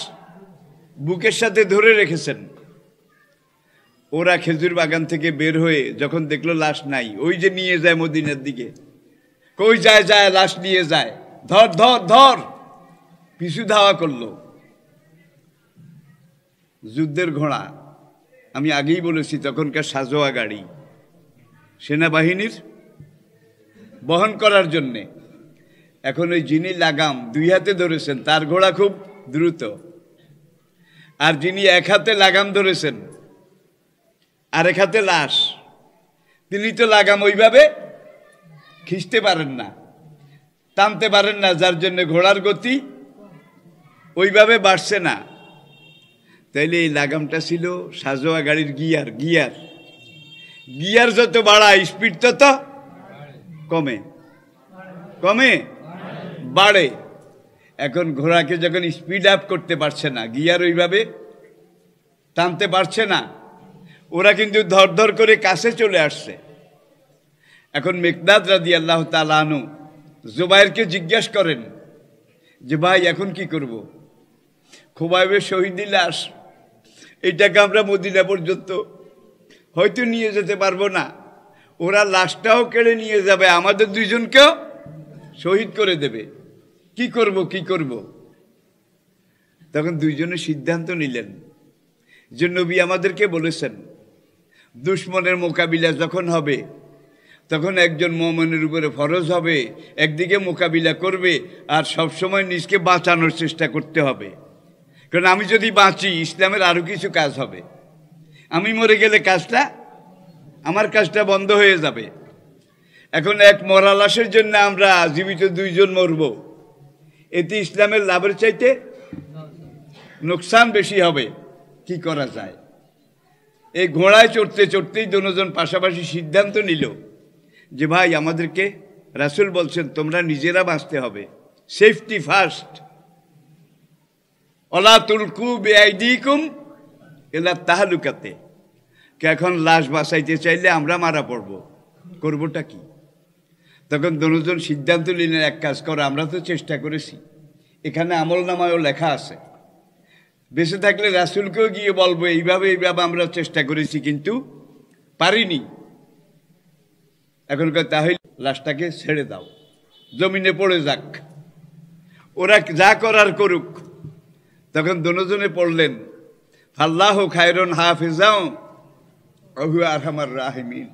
বুকের সাথে ধরে রেখেছেন। ওরা খেজুর বাগান থেকে বের হয়ে যখন দেখলো লাশ নাই, ওই যে নিয়ে যায় মদিনার দিকে, কই যায় যায় লাশ নিয়ে যায়, ধর ধর ধর, পিছু ধাওয়া করলো। যুদ্ধের ঘোড়া, আমি আগেই বলেছি তখনকার সাজোয়া গাড়ি সেনাবাহিনীর বহন করার জন্যে। এখন ওই যিনি লাগাম দুই হাতে ধরেছেন তার ঘোড়া খুব দ্রুত, আর যিনি এক হাতে লাগাম ধরেছেন আর এক হাতে লাশ, তিনি তো লাগাম ওইভাবে খিঁচতে পারেন না, টানতে পারেন না, যার জন্য ঘোড়ার গতি ওইভাবে বাড়ছে না। তাইলে এই লাগামটা ছিল সাজোয়া গাড়ির গিয়ার। গিয়ার গিয়ার যত বাড়ায় স্পিড তত কমে কমে বাড়ে। এখন ঘোড়াকে যখন স্পিড আপ করতে পারছে না, গিয়ার ওইভাবে টানতে পারছে না, ওরা কিন্তু ধর ধর করে কাছে চলে আসছে। এখন মিকদাদ রাদিয়াল্লাহু তাআলা আনহু জুবাইরকে জিজ্ঞাসা করেন যে ভাই এখন কি করব? খুবাইবের শহীদি লাশ, এটাকে আমরা মদিনা পর্যন্ত হয়তো নিয়ে যেতে পারবো না, ওরা লাশটাও কেড়ে নিয়ে যাবে, আমাদের দুইজনকেও শহীদ করে দেবে, কি করব কি করব? তখন দুইজনে সিদ্ধান্ত নিলেন যে নবী আমাদেরকে বলেছেন দুশমনের মোকাবিলা যখন হবে তখন একজন মুমিনের উপরে ফরজ হবে একদিকে মোকাবিলা করবে আর সবসময় নিজকে বাঁচানোর চেষ্টা করতে হবে। কারণ আমি যদি বাঁচি ইসলামের আরও কিছু কাজ হবে, আমি মরে গেলে আমার কাজটা বন্ধ হয়ে যাবে। এখন এক মরা লাশের জন্য আমরা জীবিত দুইজন মরব, এতে ইসলামের লাভের চাইতে নোকসান বেশি হবে, কি করা যায়? এই ঘোড়ায় চড়তে চড়তেই দুজন পাশাপাশি সিদ্ধান্ত নিল যে ভাই আমাদেরকে রাসূল বলছেন তোমরা নিজেরা বাঁচতে হবে, সেফটি ফার্স্ট, ওয়ালা তুলকু বিআইদিকুম ইলা তাহলুকাতে। এখন লাশ বাঁচাইতে চাইলে আমরা মারা পড়ব, করবোটা কি? তখন দুজন সিদ্ধান্ত নিলেন এক কাজ করো, আমরা তো চেষ্টা করেছি, এখানে আমলনামায়ও লেখা আছে, বেঁচে থাকলে রাসূলকেও গিয়ে বলবো এইভাবে এইভাবে আমরা চেষ্টা করেছি কিন্তু পারিনি। এখন তাহলে লাশটাকে ছেড়ে দাও, জমিনে পড়ে যাক, ওরা যা করার করুক। তখন দুজনে পড়লেন আল্লাহু খায়রুন হাফিজাও ওয়া হুয়া আরহামার রাহিমিন,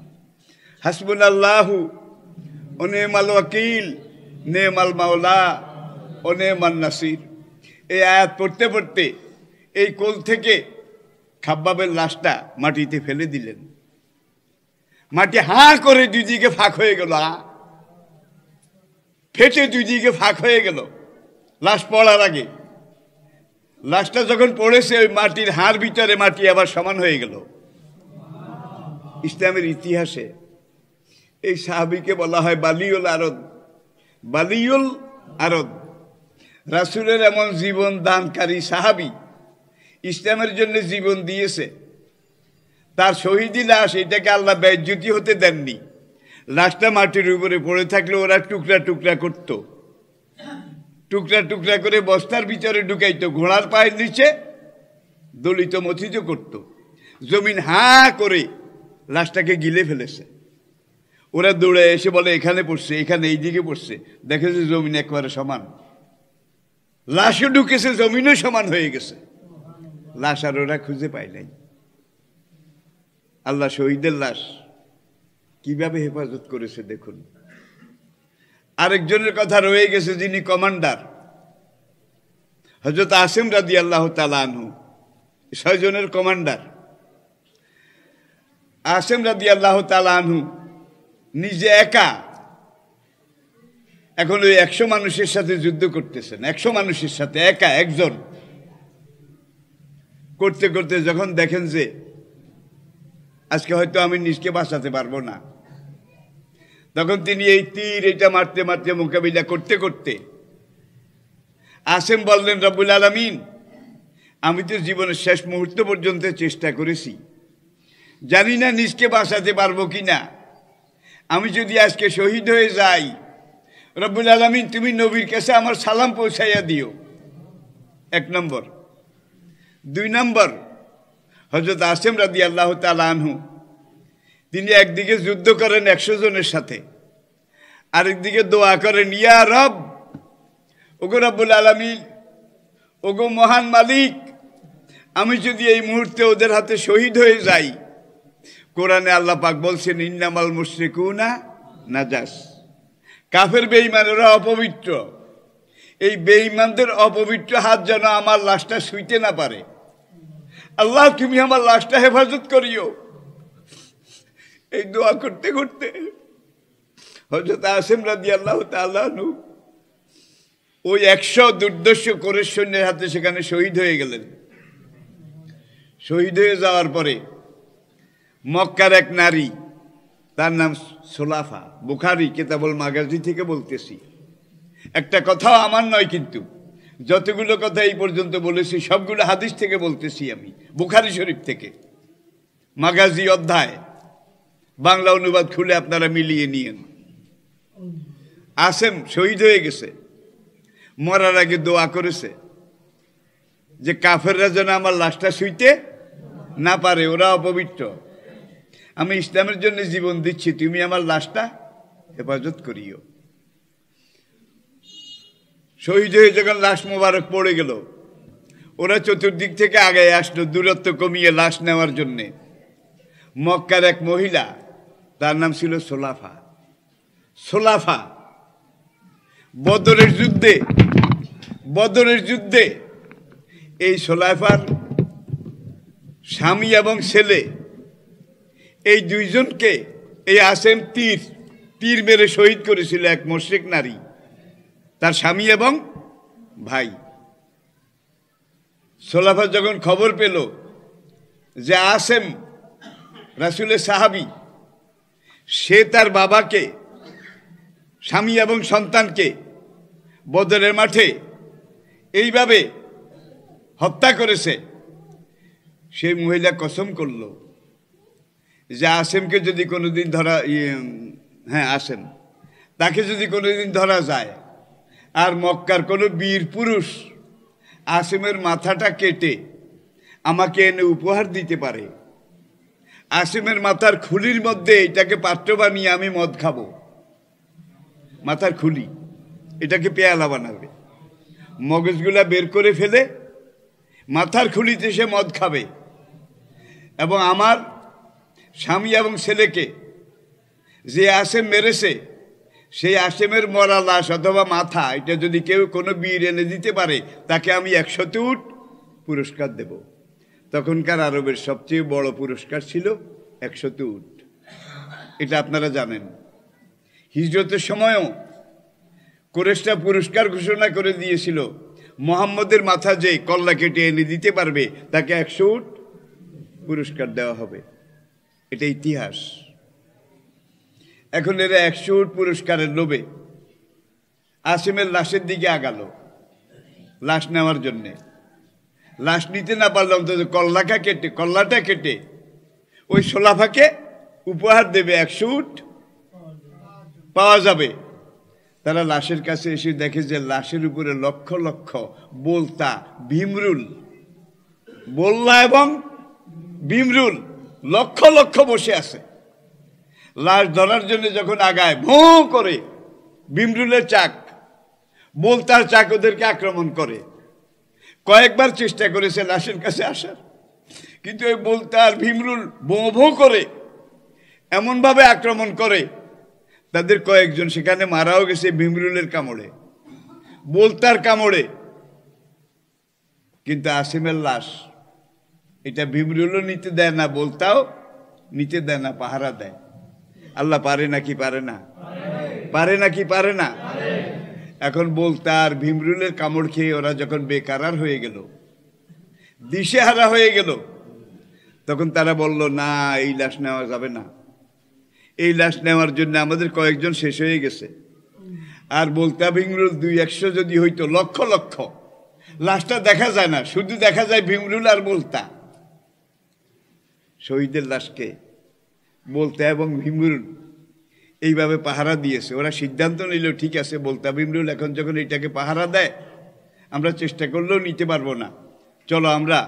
হাসবুনাল্লাহু ওয়া নি'মাল ওয়াকিল, নি'মাল মাওলা ওয়া নি'মান নাসির। এই আয়াত পড়তে পড়তে এই কোল থেকে খাব্বাবের লাশটা মাটিতে ফেলে দিলেন। মাটি হাঁ করে দুদিকে ফাঁক হয়ে গেল, ফেটে দুদিকে ফাঁক হয়ে গেল। লাশ পড়ার আগে লাশটা যখন পড়েছে ওই মাটির হাড় ভিতরে মাটি আবার সমান হয়ে গেল। ইসলামের ইতিহাসে এই সাহাবীকে বলা হয় বালিউল আরদ। বালিউল আরদ রাসূলের এমন জীবন দানকারী সাহাবী, ইসলামের জন্য জীবন দিয়েছে, তার শহীদি লাশ এটাকে আল্লাহ বেইজ্জতি হতে দেননি। লাশটা মাটির উপরে পড়ে থাকলে ওরা টুকরা টুকরা করত, টুকরা টুকরা করে বস্তার ভিতরে ঢুকাইতো, ঘোড়ার পায়ের নিচে দলিত মথিত করত। জমিন হাঁ করে লাশটাকে গিলে ফেলেছে। ওরা দৌড়ে এসে বলে এখানে পড়ছে, এখানে এইদিকে পড়ছে, দেখেছে জমিন একবারে সমান, লাশও ঢুকেছে, জমিনও সমান হয়ে গেছে। লাশ আর ওরা খুঁজে পায় নাই। আল্লাহ শহীদের লাশ কিভাবে হেফাজত করেছে দেখুন। আরেকজনের কথা রয়ে গেছে যিনি কমান্ডার, হযরত আসিম রাদিয়াল্লাহু তাআলা আনহু, 6 জনের কমান্ডার। আসিম রাদিয়াল্লাহু তাআলা আনহু নিজে একা এখন ওই 100 মানুষের সাথে যুদ্ধ করতেছেন, 100 মানুষের সাথে একা একজন করতে করতে যখন দেখেন যে আজকে হয়তো আমি নিজকে বাঁচাতে পারবো না, তখন তিনি এই তীর এটা মারতে মারতে মোকাবিলা করতে করতে আসিম বললেন রব্বুল আলামিন, আমি তো জীবনের শেষ মুহূর্ত পর্যন্ত চেষ্টা করেছি, জানি না নিজকে বাঁচাতে পারবো কিনা, আমি যদি আজকে শহীদ হয়ে যাই, রব্বুল আলামিন তুমি নবীর কাছে আমার সালাম পৌঁছাইয়া দিও। 1 নম্বর। 2 নম্বর, হযরত আসিম রাদিয়াল্লাহু তাআলা আনহু তিনি একদিকে যুদ্ধ করেন 100 জনের সাথে, আরেকদিকে দোয়া করেন, ইয়া রব, ওগো রব্বুল আলামিন, ওগো মহান মালিক, আমি যদি এই মুহূর্তে ওদের হাতে শহীদ হয়ে যাই, কোরআনে আল্লাহ পাক বলছেন ইন্নামাল মুশরিকুনা নাজাস, কাফের বেঈমানেরা অপবিত্র, এই বেঈমানদের অপবিত্র হাত যেন আমার লাশটা ছুঁইতে না পারে। আল্লাহ তুমি আমার লাশটা হেফাজত করিও। এই দোয়া করতে করতে হযরত আসিম রাদিয়াল্লাহু তাআলা আনহু ওই 100 দুর্দর্শ কুরাইশ সৈন্যের হাতে সেখানে শহীদ হয়ে গেলেন। শহীদ হয়ে যাওয়ার পরে মক্কার এক নারী, তার নাম সোলাফা, বুখারী কিতাবুল মাগাজি থেকে বলতেছি, একটা কথাও আমার নয়, কিন্তু যতগুলো কথা এই পর্যন্ত বলেছি সবগুলো হাদিস থেকে বলতেছি আমি, বুখারী শরীফ থেকে, মাগাজি অধ্যায়, বাংলা অনুবাদ খুলে আপনারা মিলিয়ে নিয়েন। আসিম শহীদ হয়ে গেছে, মরার আগে দোয়া করেছে যে কাফেররা যেন আমার লাশটা ছুঁইতে না পারে, ওরা অপবিত্র, আমি ইসলামের জন্য জীবন দিচ্ছি, তুমি আমার লাশটা হেফাজত করিও। শহীদ হয়ে যখন লাশ মোবারক পড়ে গেল, ওরা চতুর্দিক থেকে আগে আসলো দূরত্ব কমিয়ে লাশ নেওয়ার জন্যে। মক্কার এক মহিলা, তার নাম ছিল সোলাফা। সোলাফা বদরের যুদ্ধে এই সোলাফার স্বামী এবং ছেলে, এই দুইজনকে এই আসিম তীর মেরে শহীদ করেছিল এক মুশরিক নারী, তার স্বামী এবং ভাই। সোলাফা যখন খবর পেল যে আসিম রাসূলের সাহাবী, সে তার বাবাকে, স্বামী এবং সন্তানকে বদরের মাঠে এইভাবে হত্যা করেছে, সেই মহিলা কসম করল যে আসিমকে যদি কোনোদিন ধরা, আসিম, তাকে যদি কোনোদিন ধরা যায় আর মক্কার কোনো বীর পুরুষ আসিমের মাথাটা কেটে আমাকে এনে উপহার দিতে পারে, আসিমের মাথার খুলির মধ্যে এটাকে পাত্র বানিয়ে আমি মদ খাবো, মাথার খুলি এটাকে পেয়ালা বানাবে, মগজগুলা বের করে ফেলে মাথার খুলিতে সে মদ খাবে, এবং আমার স্বামী এবং ছেলেকে যে আসিম মেরেছে সেই আসিমের মরা লাশ অথবা মাথা, এটা যদি কেউ কোনো বীর এনে দিতে পারে তাকে আমি 100 উট পুরস্কার দেব। তখনকার আরবের সবচেয়ে বড় পুরস্কার ছিল 100 উট, এটা আপনারা জানেন। হিজরতের সময়ও কুরাইশরা পুরস্কার ঘোষণা করে দিয়েছিল, মুহাম্মদের মাথা যে কল্লা কেটে এনে দিতে পারবে তাকে 100 উট পুরস্কার দেওয়া হবে, এটা ইতিহাস। এখন এরা 100 উট পুরস্কারের লোভে আসিমের লাশের দিকে আগালো লাশ নেওয়ার জন্যে। লাশ নিতে না পারলে অন্তত কল্লাটা কেটে ওই সোলাফাকে উপহার দেবে, 100 উট পাওয়া যাবে। তারা লাশের কাছে এসে দেখে যে লাশের উপরে লক্ষ লক্ষ বোলতা, ভীমরুল, বোল্লা এবং ভীমরুল লক্ষ লক্ষ বসে আছে। লাশ ধরার জন্য যখন আগায়, ভোঁ করে ভীমরুলের চাক, বোলতার চাক ওদেরকে আক্রমণ করে। কয়েকবার চেষ্টা করেছে লাশের কাছে আসার, কিন্তু ওই বোলতার ভীমরুল ভোঁ ভোঁ করে এমনভাবে আক্রমণ করে, তাদের কয়েকজন সেখানে মারাও গেছে ভীমরুলের কামড়ে, বোলতার কামড়ে। কিন্তু আসিমের লাশ এটা ভীমরুলও নিতে দেয় না, বোলতাও নিতে দেয় না, পাহারা দেয়। আল্লাহ পারে নাকি পারে না? পারে নাকি পারে না? এখন বোলতার ভীমরুলের কামড় খেয়ে ওরা যখন বেকারার হয়ে গেল, দিশেহারা হয়ে গেল, তখন তারা বলল, না, এই লাশ নেওয়া যাবে না, এই লাশ নেওয়ার জন্য আমাদের কয়েকজন শেষ হয়ে গেছে। আর বোলতা ভীমরুল 200 যদি হইতো, লক্ষ লক্ষ, লাশটা দেখা যায় না, শুধু দেখা যায় ভীমরুল আর বোলতা। শহীদের লাশকে বোলতা এবং ভীমরুল এইভাবে পাহারা দিয়েছে। ওরা সিদ্ধান্ত নিল, ঠিক আছে, বোলতা ভীমরুল এখন যখন এটাকে পাহারা দেয়, আমরা চেষ্টা করলেও নিতে পারবো না, চলো আমরা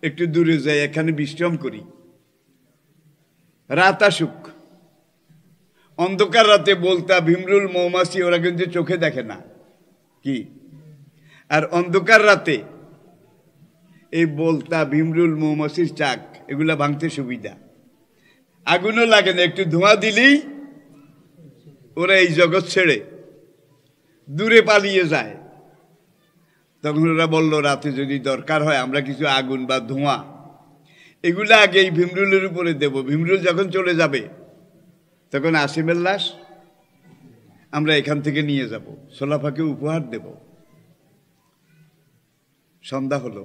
একটু দূরে যাই, এখানে বিশ্রাম করি, রাত আসুক। অন্ধকার রাতে বলতা ভিমরুল মৌমাছি ওরা কিন্তু চোখে দেখে না কি, আর অন্ধকার রাতে এই বলতা ভিমরুল মৌমাছির চাক এগুলা ভাঙতে সুবিধা, আগুনও লাগে না, একটু ধোঁয়া দিলেই ওরা এই জগৎ ছেড়ে দূরে পালিয়ে যায়। তখন ওরা বলল রাতে যদি দরকার হয় আমরা কিছু আগুন বা ধোঁয়া এগুলা আগে এই ভিমরুলের উপরে দেব, ভিমরুল যখন চলে যাবে তখন আসিমের লাশ আমরা এখান থেকে নিয়ে যাব, সোলাফাকে উপহার দেব। সন্ধ্যা হলো,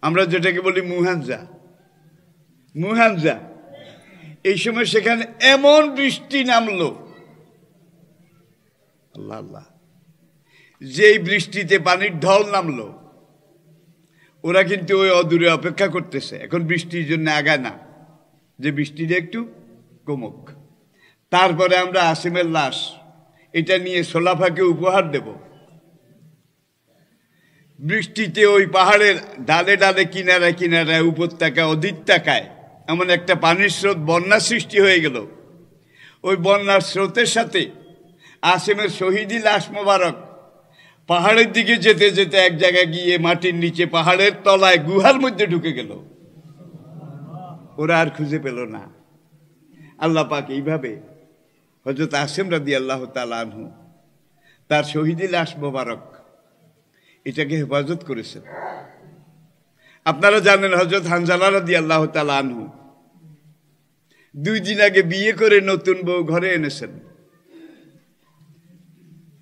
আমরা যেটাকে বলি মুহানজা, মুহানজা, এই সময় সেখানে এমন বৃষ্টি নামলো, আল্লাহ আল্লাহ, যেই বৃষ্টিতে পানির ঢল নামলো। ওরা কিন্তু ওই অদূরে অপেক্ষা করতেছে, এখন বৃষ্টির জন্য আগায় না, যে বৃষ্টিটা একটু কমুক, তারপরে আমরা আসিমের লাশ এটা নিয়ে সোলাফাকে উপহার দেব। বৃষ্টিতে ওই পাহাড়ের ডালে ডালে কিনারায় কিনারায় উপত্যকা অধিত্যকায় এমন একটা পানির স্রোত, বন্যা সৃষ্টি হয়ে গেল। ওই বন্যার স্রোতের সাথে আসিমের শহীদি লাশ মোবারক পাহাড়ের দিকে যেতে যেতে এক জায়গায় গিয়ে মাটির নিচে পাহাড়ের তলায় গুহার মধ্যে ঢুকে গেল। ওরা আর খুঁজে পেল না। আল্লাহ পাক এইভাবে হযরত আসিম রাদিয়াল্লাহু তাআলা আনহু তার শহীদি লাশ মোবারক এটাকে হেফাজত করেছেন। আপনারা জানেন হযরত হানজালা রাদিয়াল্লাহু তাআলা আনহু 2 দিন আগে বিয়ে করে নতুন বউ ঘরে এনেছেন।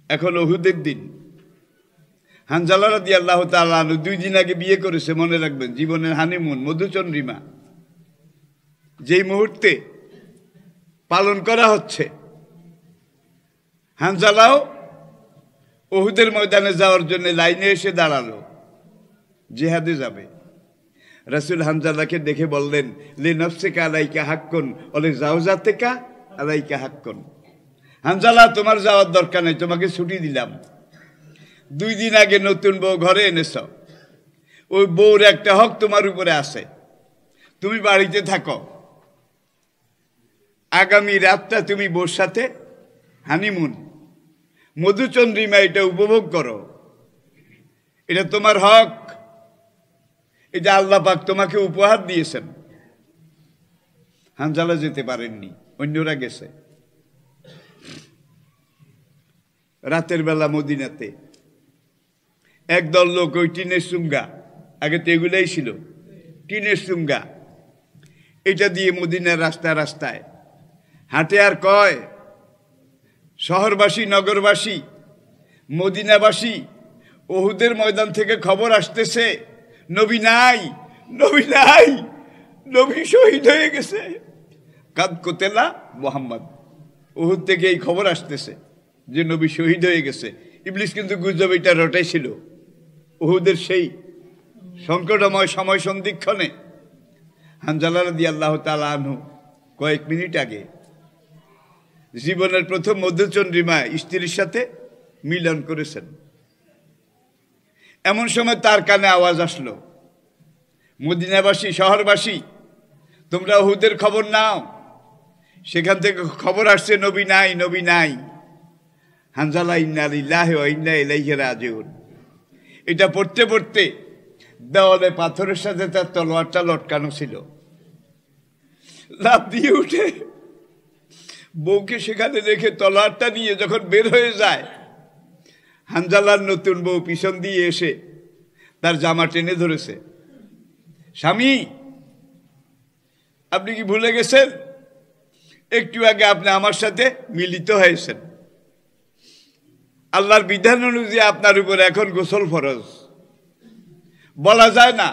এখন উহুদের দিন, হানজালা রাদিয়াল্লাহু তাআলা আনহু 2 দিন আগে বিয়ে করেছে, মনে রাখবেন, জীবনের হানিমুন, মধুচন্দ্রিমা যেই মুহূর্তে পালন করা হচ্ছে। হানজালাও উহুদের ময়দানে যাওয়ার জন্য লাইনে এসে দাঁড়ালো, জিহাদে যাবে। রাসূল হানজালাকে দেখে বললেন, লি নফসিকা আলাইকা হাক্কুন ওয়া যাওজাতিকা আলাইকা হাক্কুন। হানজালা, তোমার যাওয়ার দরকার নেই, তোমাকে ছুটি দিলাম। 2 দিন আগে নতুন বউ ঘরে এনেছ, ওই বউর একটা হক তোমার উপরে আছে, তুমি বাড়িতে থাকো। আগামী রাতটা তুমি বউর সাথে হানিমুন, মধুচন্দ্রিমা, এটা উপভোগ করো, এটা তোমার হক, এটা আল্লাহ পাক তোমাকে উপহার দিয়েছেন। হানজালা যেতে পারেননি, অন্যরা গেছে। রাতের বেলা মদিনাতে একদল লোক ওই টিনের চুঙ্গা, আগে তো এগুলাই ছিল, টিনের চুঙ্গা, এটা দিয়ে মদিনার রাস্তায় রাস্তায় হাঁটে আর কয়, শহরবাসী, নগরবাসী, মদিনাবাসী, উহুদের ময়দান থেকে খবর আসতেছে নবী নাই, নবী নাই, নবী শহীদ হয়ে গেছে। কাদ কোতেলা মুহাম্মদ, উহুদ থেকে এই খবর আসতেছে যে নবী শহীদ হয়ে গেছে। ইবলিস কিন্তু গুজব এটা রটাইছিল উহুদের সেই সংকটময় সময় সন্ধিক্ষণে। হানজালা রাদিয়াল্লাহু তাআলা আনহু কয়েক মিনিট আগে জীবনের প্রথম মধুচন্দ্রিমা স্ত্রীর সাথে মিলন করেছেন। এমন সময় তার কানে আওয়াজ আসলো, মদিনাবাসী, শহরবাসী, তোমরা উহুদের খবর নাও। সেখান থেকে খবর আসছে নবী নাই, নবী নাই। হানজালা ইন্না লিল্লাহি ওয়া ইন্না ইলাইহি রাজিউন এটা পড়তে পড়তে দেওয়ালে পাথরের সাথে তার তলোয়ারটা লটকানো ছিল, লাফ দিয়ে উঠে বউকে সেখানে রেখে তলোয়ারটা নিয়ে যখন বের হয়ে যায়, হানজালার নতুন বউ পিছন দিয়ে এসে তার জামা টেনে ধরেছে। স্বামী, আপনি কি ভুলে গেছেন? একটু আগে আপনি আমার সাথে মিলিত হয়েছেন। আল্লাহর বিধান অনুযায়ী আপনার উপর এখন গোসল ফরজ। বলা যায় না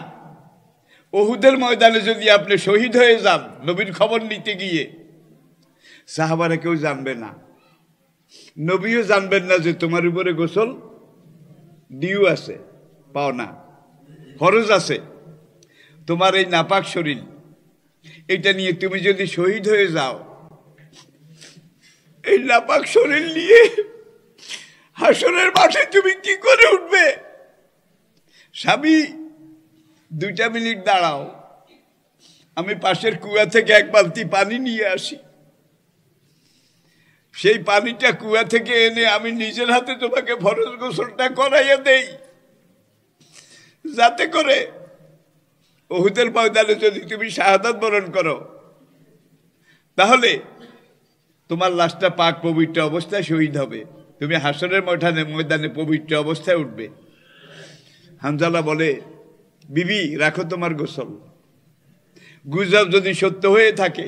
উহুদের ময়দানে যদি আপনি শহীদ হয়ে যান নবীর খবর নিতে গিয়ে, সাহাবারা কেউ জানবে না, নবীও জানবেন না যে তোমার উপরে গোসল ডিউ আছে, পাও না, ফরজ আছে। তোমার এই নাপাক শরীর এটা নিয়ে তুমি যদি শহীদ হয়ে যাও, এই নাপাক শরীর নিয়ে হাসরের মাঠে তুমি কি করে উঠবে? স্বামী, 2 মিনিট দাঁড়াও, আমি পাশের কুয়া থেকে 1 বালতি পানি নিয়ে আসি, সেই পানিটা কুয়া থেকে এনে আমি নিজের হাতে তোমাকে ফরজ গোসলটা করাইয়া দেই, যাতে করে উহুদের ময়দানে যদি তুমি শাহাদাত বরণ করো তাহলে তোমার লাশটা পাক পবিত্র অবস্থায় শহীদ হবে, তুমি হাসরের ময়দানে পবিত্র অবস্থায় উঠবে। হানজালা বলে, বিবি রাখো তোমার গোসল, গুজব যদি সত্য হয়ে থাকে,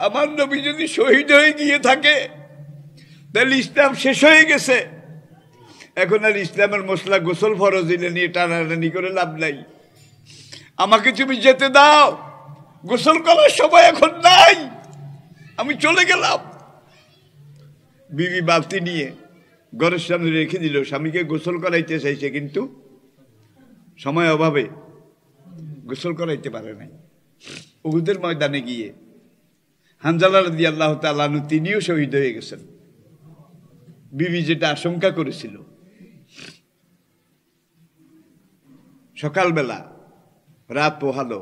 আমার নবী যদি শহীদ হয়ে গিয়ে থাকে, তাহলে ইসলাম শেষ হয়ে গেছে। এখন আর ইসলামের মশলা গোসল ফরজ নিয়ে টানাটানি করে লাভ নাই, আমাকে তুমি যেতে দাও, গোসল করার সময় এখন নাই, আমি চলে গেলাম। বিবি বালতি নিয়ে ঘরের সামনে রেখে দিল, স্বামীকে গোসল করাইতে চাইছে কিন্তু সময় অভাবে গোসল করাইতে পারে নাই। উহুদের ময়দানে গিয়ে হানজালা রাদিয়াল্লাহু তাআলা আনহু তিনিও শহীদ হয়ে গেছেন। বিবি যেটা আশঙ্কা করেছিল, সকালবেলা রাত পোহালো,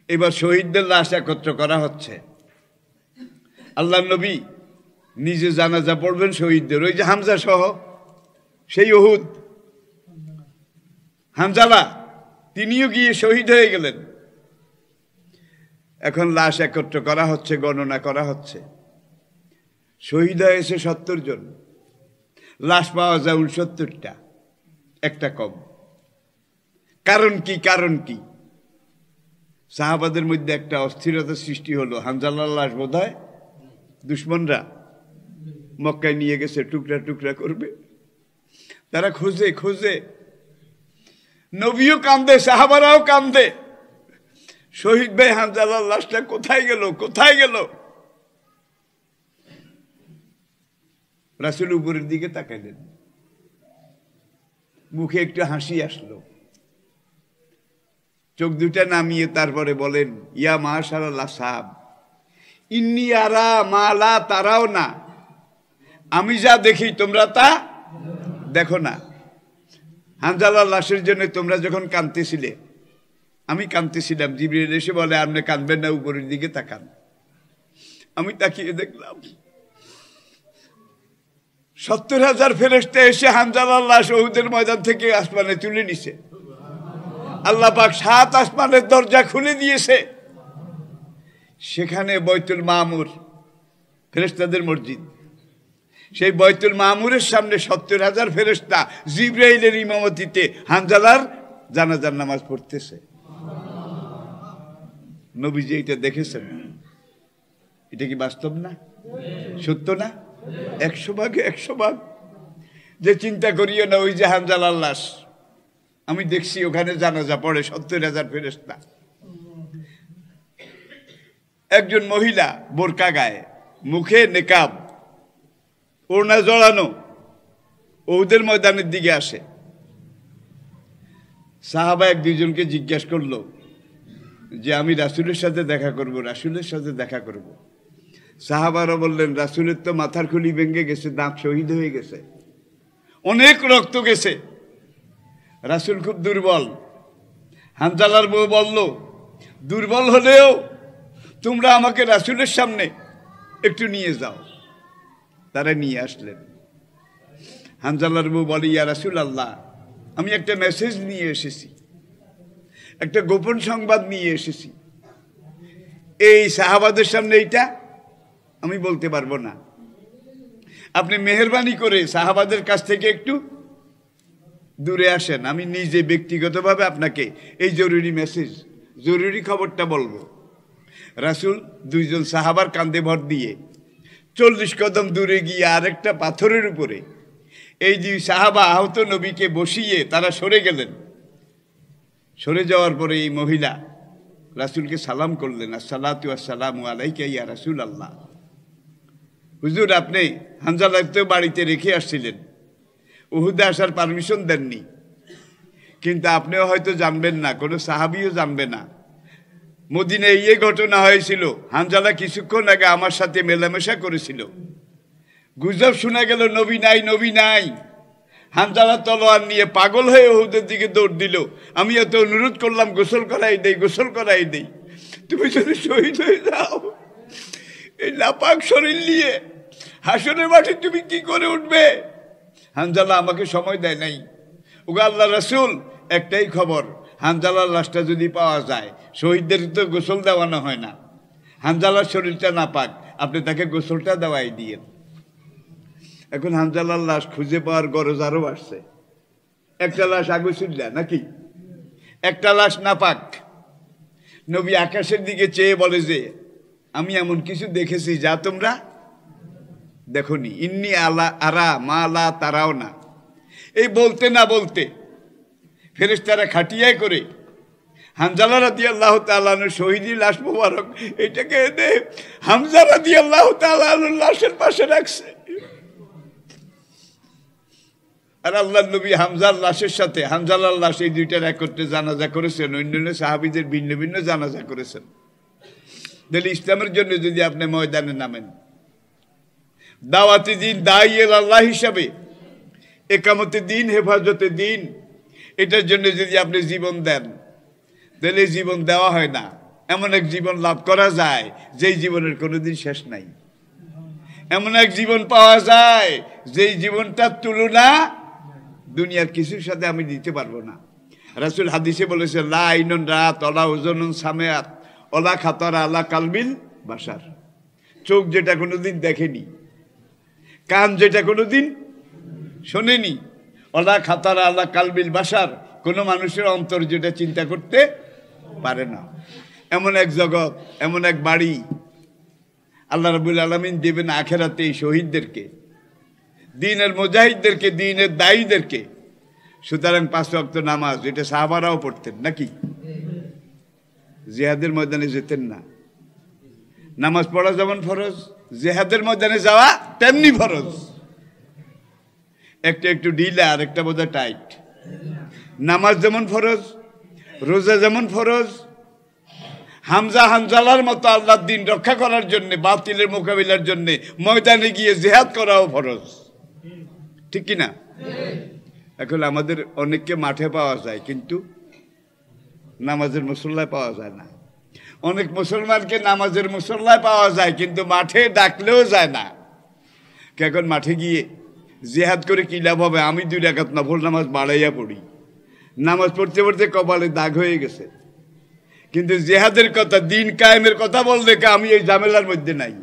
এবার শহীদদের লাশ একত্র করা হচ্ছে। আল্লাহ নবী নিজে জানাজা পড়বেন শহীদদের, ওই যে হামজা সহ সেই উহুদ হানজালা, তিনিও গিয়ে শহীদ হয়ে গেলেন। এখন লাশ একত্র করা হচ্ছে, গণনা করা হচ্ছে। শহীদ হয়েছে 70 জন, লাশ পাওয়া যায় 69টা, একটা কম। কারণ কি? কারণ কি? সাহাবাদের মধ্যে একটা অস্থিরতা সৃষ্টি হলো, হানজালার লাশ বোধ হয় দুশ্মনরা মক্কায় নিয়ে গেছে, টুকরা টুকরা করবে। তারা খোঁজে খোঁজে, নবীও কান্দে, সাহাবারাও কান্দে, শহীদ ভাই হানজালার লাশটা কোথায় গেল, কোথায় গেল? রাসূল উপরের দিকে তাকাইলেন, মুখে একটু হাসি আসলো, চোখ দুটা নামিয়ে তারপরে বলেন, ইয়া মাশাআল আসহাব ইন্নী আরা মা লা তারাও না, আমি যা দেখি তোমরা তা দেখো না। হানজালার লাশের জন্য তোমরা যখন কাঁদতেছিলে, আমি কাঁদতেছিলাম, জিবরিল এসে বলে আপনি কাঁদবেন না, উপরের দিকে তাকান। আমি তাকিয়ে দেখলাম 70,000 ফেরেশতা এসে হানজালার লাশ উহুদের ময়দান থেকে আসমানে তুলে নিছে। আল্লাহ পাক 7 আসমানের দরজা খুলে দিয়েছে, সেখানে বাইতুল মামুর, ফেরেশতাদের মসজিদ, সেই বাইতুল মামুরের সামনে 70,000 ফেরেশতা জিবরাইলের ইমামতিতে হানজালার জানাজার নামাজ পড়তেছে। নবীজি এটা দেখেছেন, এটা কি বাস্তব না? সত্য না? 100 ভাগে 100 ভাগ। যে চিন্তা করিও না, ওই যে হানজালার লাশ, আমি দেখছি ওখানে জানাজা পড়ে 70,000 ফেরেশতা। একজন মহিলা বোরকা গায়ে, মুখে নেকাব, ওড়না জড়ানো, উহুদের ময়দানের দিকে আসে। সাহাবা 1-2জনকে জিজ্ঞাসা করলো যে আমি রাসূলের সাথে দেখা করব, রাসূলের সাথে দেখা করব। সাহাবারা বললেন, রাসূলের তো মাথার খুলি ভেঙে গেছে, দাঁত শহীদ হয়ে গেছে, অনেক রক্ত গেছে, রাসূল খুব দুর্বল। হানজালার বউ বলল, দুর্বল হলেও তোমরা আমাকে রাসূলের সামনে একটু নিয়ে যাও। তারা নিয়ে আসলেন। হানজালার বউ বলে, ইয়া রাসূলুল্লাহ, আমি একটা মেসেজ নিয়ে এসেছি, একটা গোপন সংবাদ নিয়ে এসেছি, এই সাহাবাদের সামনে এইটা আমি বলতে পারবো না, আপনি মেহেরবানি করে সাহাবাদের কাছ থেকে একটু দূরে আসেন, আমি নিজে ব্যক্তিগতভাবে আপনাকে এই জরুরি মেসেজ, জরুরি খবরটা বলবো। রাসূল 2জন সাহাবার কাঁধে ভর দিয়ে 40 কদম দূরে গিয়ে আরেকটা পাথরের উপরে এই 2 সাহাবা আহত নবীকে বসিয়ে তারা সরে গেলেন। সরে যাওয়ার পরে এই মহিলা রাসূলকে সালাম করলেন, আসসালাতু ওয়াসসালামু আলাইকা ইয়া রাসূলুল্লাহ। হুজুর, আপনি হানজালাকে বাড়িতে রেখে আসছিলেন, উহুদে আসার পারমিশন দেননি, কিন্তু আপনিও হয়তো জানবেন না, কোনো সাহাবীও জানবে না, মদিনায় এই ঘটনা হয়েছিল, হানজালা কিছুক্ষণ আগে আমার সাথে মেলামেশা করেছিল, গুজব শোনা গেল নবী নাই, নবী নাই। হানজালা তলোয়ার নিয়ে পাগল হয়ে উহুদের দিকে দৌড় দিল। আমি এত অনুরোধ করলাম গোসল করাই দেই, গোসল করাই দেই, তুমি যদি শহীদ হয়ে যাও এই নাপাক শরীর নিয়ে হাসরের মাঠে তুমি কি করে উঠবে? হানজালা আমাকে সময় দেয় নাই। ওগো আল্লাহ রাসূল, একটাই খবর, হানজালার লাশটা যদি পাওয়া যায়, শহীদদের তো গোসল দেওয়ানো হয় না, হানজালার শরীরটা নাপাক, আপনি তাকে গোসলটা দেওয়াই দিয়েন। এখন হানজালার লাশ খুঁজে পাওয়ার গরজ আরো বাড়ছে। একটা লাশ আগুসুল্লা নাকি, একটা লাশ নাপাক। নবী আকাশের দিকে চেয়ে বলে যে আমি এমন কিছু দেখেছি যা তোমরা দেখনি। ইন্নি আলা আরা মা লা তারাও না। এই বলতে না বলতে ফেরেশতারা খাটিয়ায় করে হানজালা রাদিয়াল্লাহু তাআলা আনহু শহীদের লাশ মোবারক এটাকে এনে হামজা রাদিয়াল্লাহু তাআলা আনহুর লাশের পাশে রাখছে। আর আল্লাহর নবী হামজার লাশের সাথে হানজালার লাশ এই দুইটার একত্রে জানাজা করেছেন, অন্যান্য সাহাবীদের ভিন্ন ভিন্ন জানাজা করেছেন। তাহলে ইসলামের জন্য যদি আপনি ময়দানে নামেন, দাওয়াতে দিন, দাঈ আল্লাহ হিসাবে, একামতে দিন, হেফাজতে দিন, এটার জন্য যদি আপনি জীবন দেন, তাহলে জীবন দেওয়া হয় না, এমন এক জীবন লাভ করা যায় যেই জীবনের কোনোদিন শেষ নাই। এমন এক জীবন পাওয়া যায় যেই জীবনটার তুলনা দুনিয়ার কিছুর সাথে আমি দিতে পারবো না। রাসূল হাদিসে বলেছেন, লা আইনুন রাত ওলা উযুনুন সামিআত ওলা খাতারা আলা কালবিল বাশার। চোখ যেটা কোনোদিন দেখেনি, কান যেটা কোনোদিন শোনেনি, ওলা খাতারা আলা কালবিল বাশার, কোনো মানুষের অন্তর যেটা চিন্তা করতে পারে না, এমন এক জগৎ, এমন এক বাড়ি আল্লাহ রাব্বুল আলামিন দেবেন আখিরাতে এই শহীদদেরকে, দ্বীনের মুজাহিদদেরকে, দ্বীনের দায়ীদেরকে। সুতরাং 5 ওয়াক্ত নামাজ, এটা সাহাবারাও পড়তেন নাকি? জিহাদের ময়দানে যেতেন না, নামাজ পড়া যেমন ফরজ, জিহাদের ময়দানে যাওয়া তেমনি ফরজ। একটা একটু ঢিলা আর একটা বোধহয় টাইট। নামাজ যেমন ফরজ, রোজা যেমন ফরজ, হামজা হানজালার মতো আল্লাহর দ্বীন রক্ষা করার জন্য, বাতিলের মোকাবিলার জন্য ময়দানে গিয়ে জিহাদ করাও ফরজ, ঠিক কিনা? এখন আমাদের অনেককে মাঠে পাওয়া যায় কিন্তু নামাজের মুসল্লায় পাওয়া যায় না। অনেক মুসলমানকে নামাজের মুসল্লায় পাওয়া যায় কিন্তু মাঠে ডাকলেও যায় না। এখন মাঠে গিয়ে জিহাদ করে কি লাভ হবে? আমি 2 রাকাত নফল নামাজ বাড়াইয়া পড়ি, নামাজ পড়তে পড়তে কপালে দাগ হয়ে গেছে, কিন্তু জিহাদের কথা, দ্বীন কায়েমের কথা বললে আমি এই ঝামেলার মধ্যে নাই।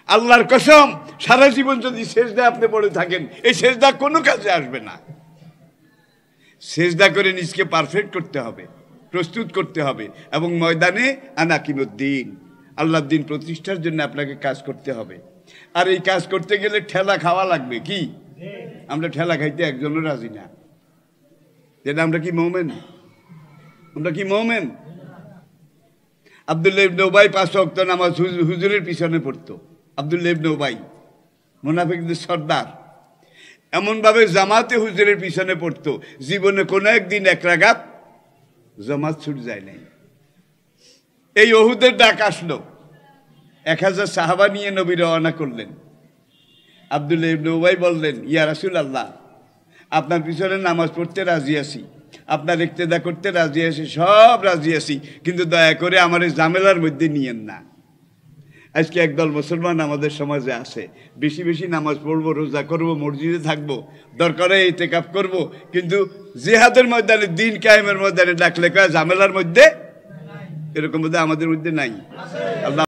আল্লাহর কসম, সারা জীবন যদি সেজদা আপনি পড়ে থাকেন, এই সেজদা কোনো কাজে আসবে না। সেজদা করে নিজকে পারফেক্ট করতে হবে, প্রস্তুত করতে হবে, এবং ময়দানে আনাকিমুদ্দিন, আল্লাহর দ্বীন প্রতিষ্ঠার জন্য আপনাকে কাজ করতে হবে। আর এই কাজ করতে গেলে ঠেলা খাওয়া লাগবে। কি আমরা ঠেলা খাইতে একজনও রাজি না। যেটা আমরা কি মোমেন? আমরা কি মোমেন? আব্দুল্লাহ ইবনে উবাই 5 ওয়াক্ত নামাজ হুজুরের পিছনে পড়তো। আব্দুল্লাহ ইবনে উবাই মুনাফিকদের সর্দার, এমনভাবে জামাতে হুজুরের পিছনে পড়তো, জীবনে কোনো একদিন 1 রাকাত জামাত ছুট যায় নাই। এই উহুদের ডাক আসলো, 1000 সাহাবা নিয়ে নবী রওনা করলেন। আব্দুল্লাহ ইবনে উবাই বললেন, ইয়া রাসূলুল্লাহ, আপনার পিছনে নামাজ পড়তে রাজি আছি, আপনার ইক্তেদা করতে রাজি আছি, সব রাজি আছি, কিন্তু দয়া করে আমার এই ঝামেলার মধ্যে নিয়েন না। আজকে একদল মুসলমান আমাদের সমাজে আছে, বেশি বেশি নামাজ পড়বো, রোজা করবো, মসজিদে থাকবো, দরকারে ইতিকাফ করবো, কিন্তু জিহাদের ময়দানে, দ্বীন কায়েমের ময়দানে ডাকলে কয় ঝামেলার মধ্যে, এরকম বোধহয় আমাদের মধ্যে নাই। আল্লাহ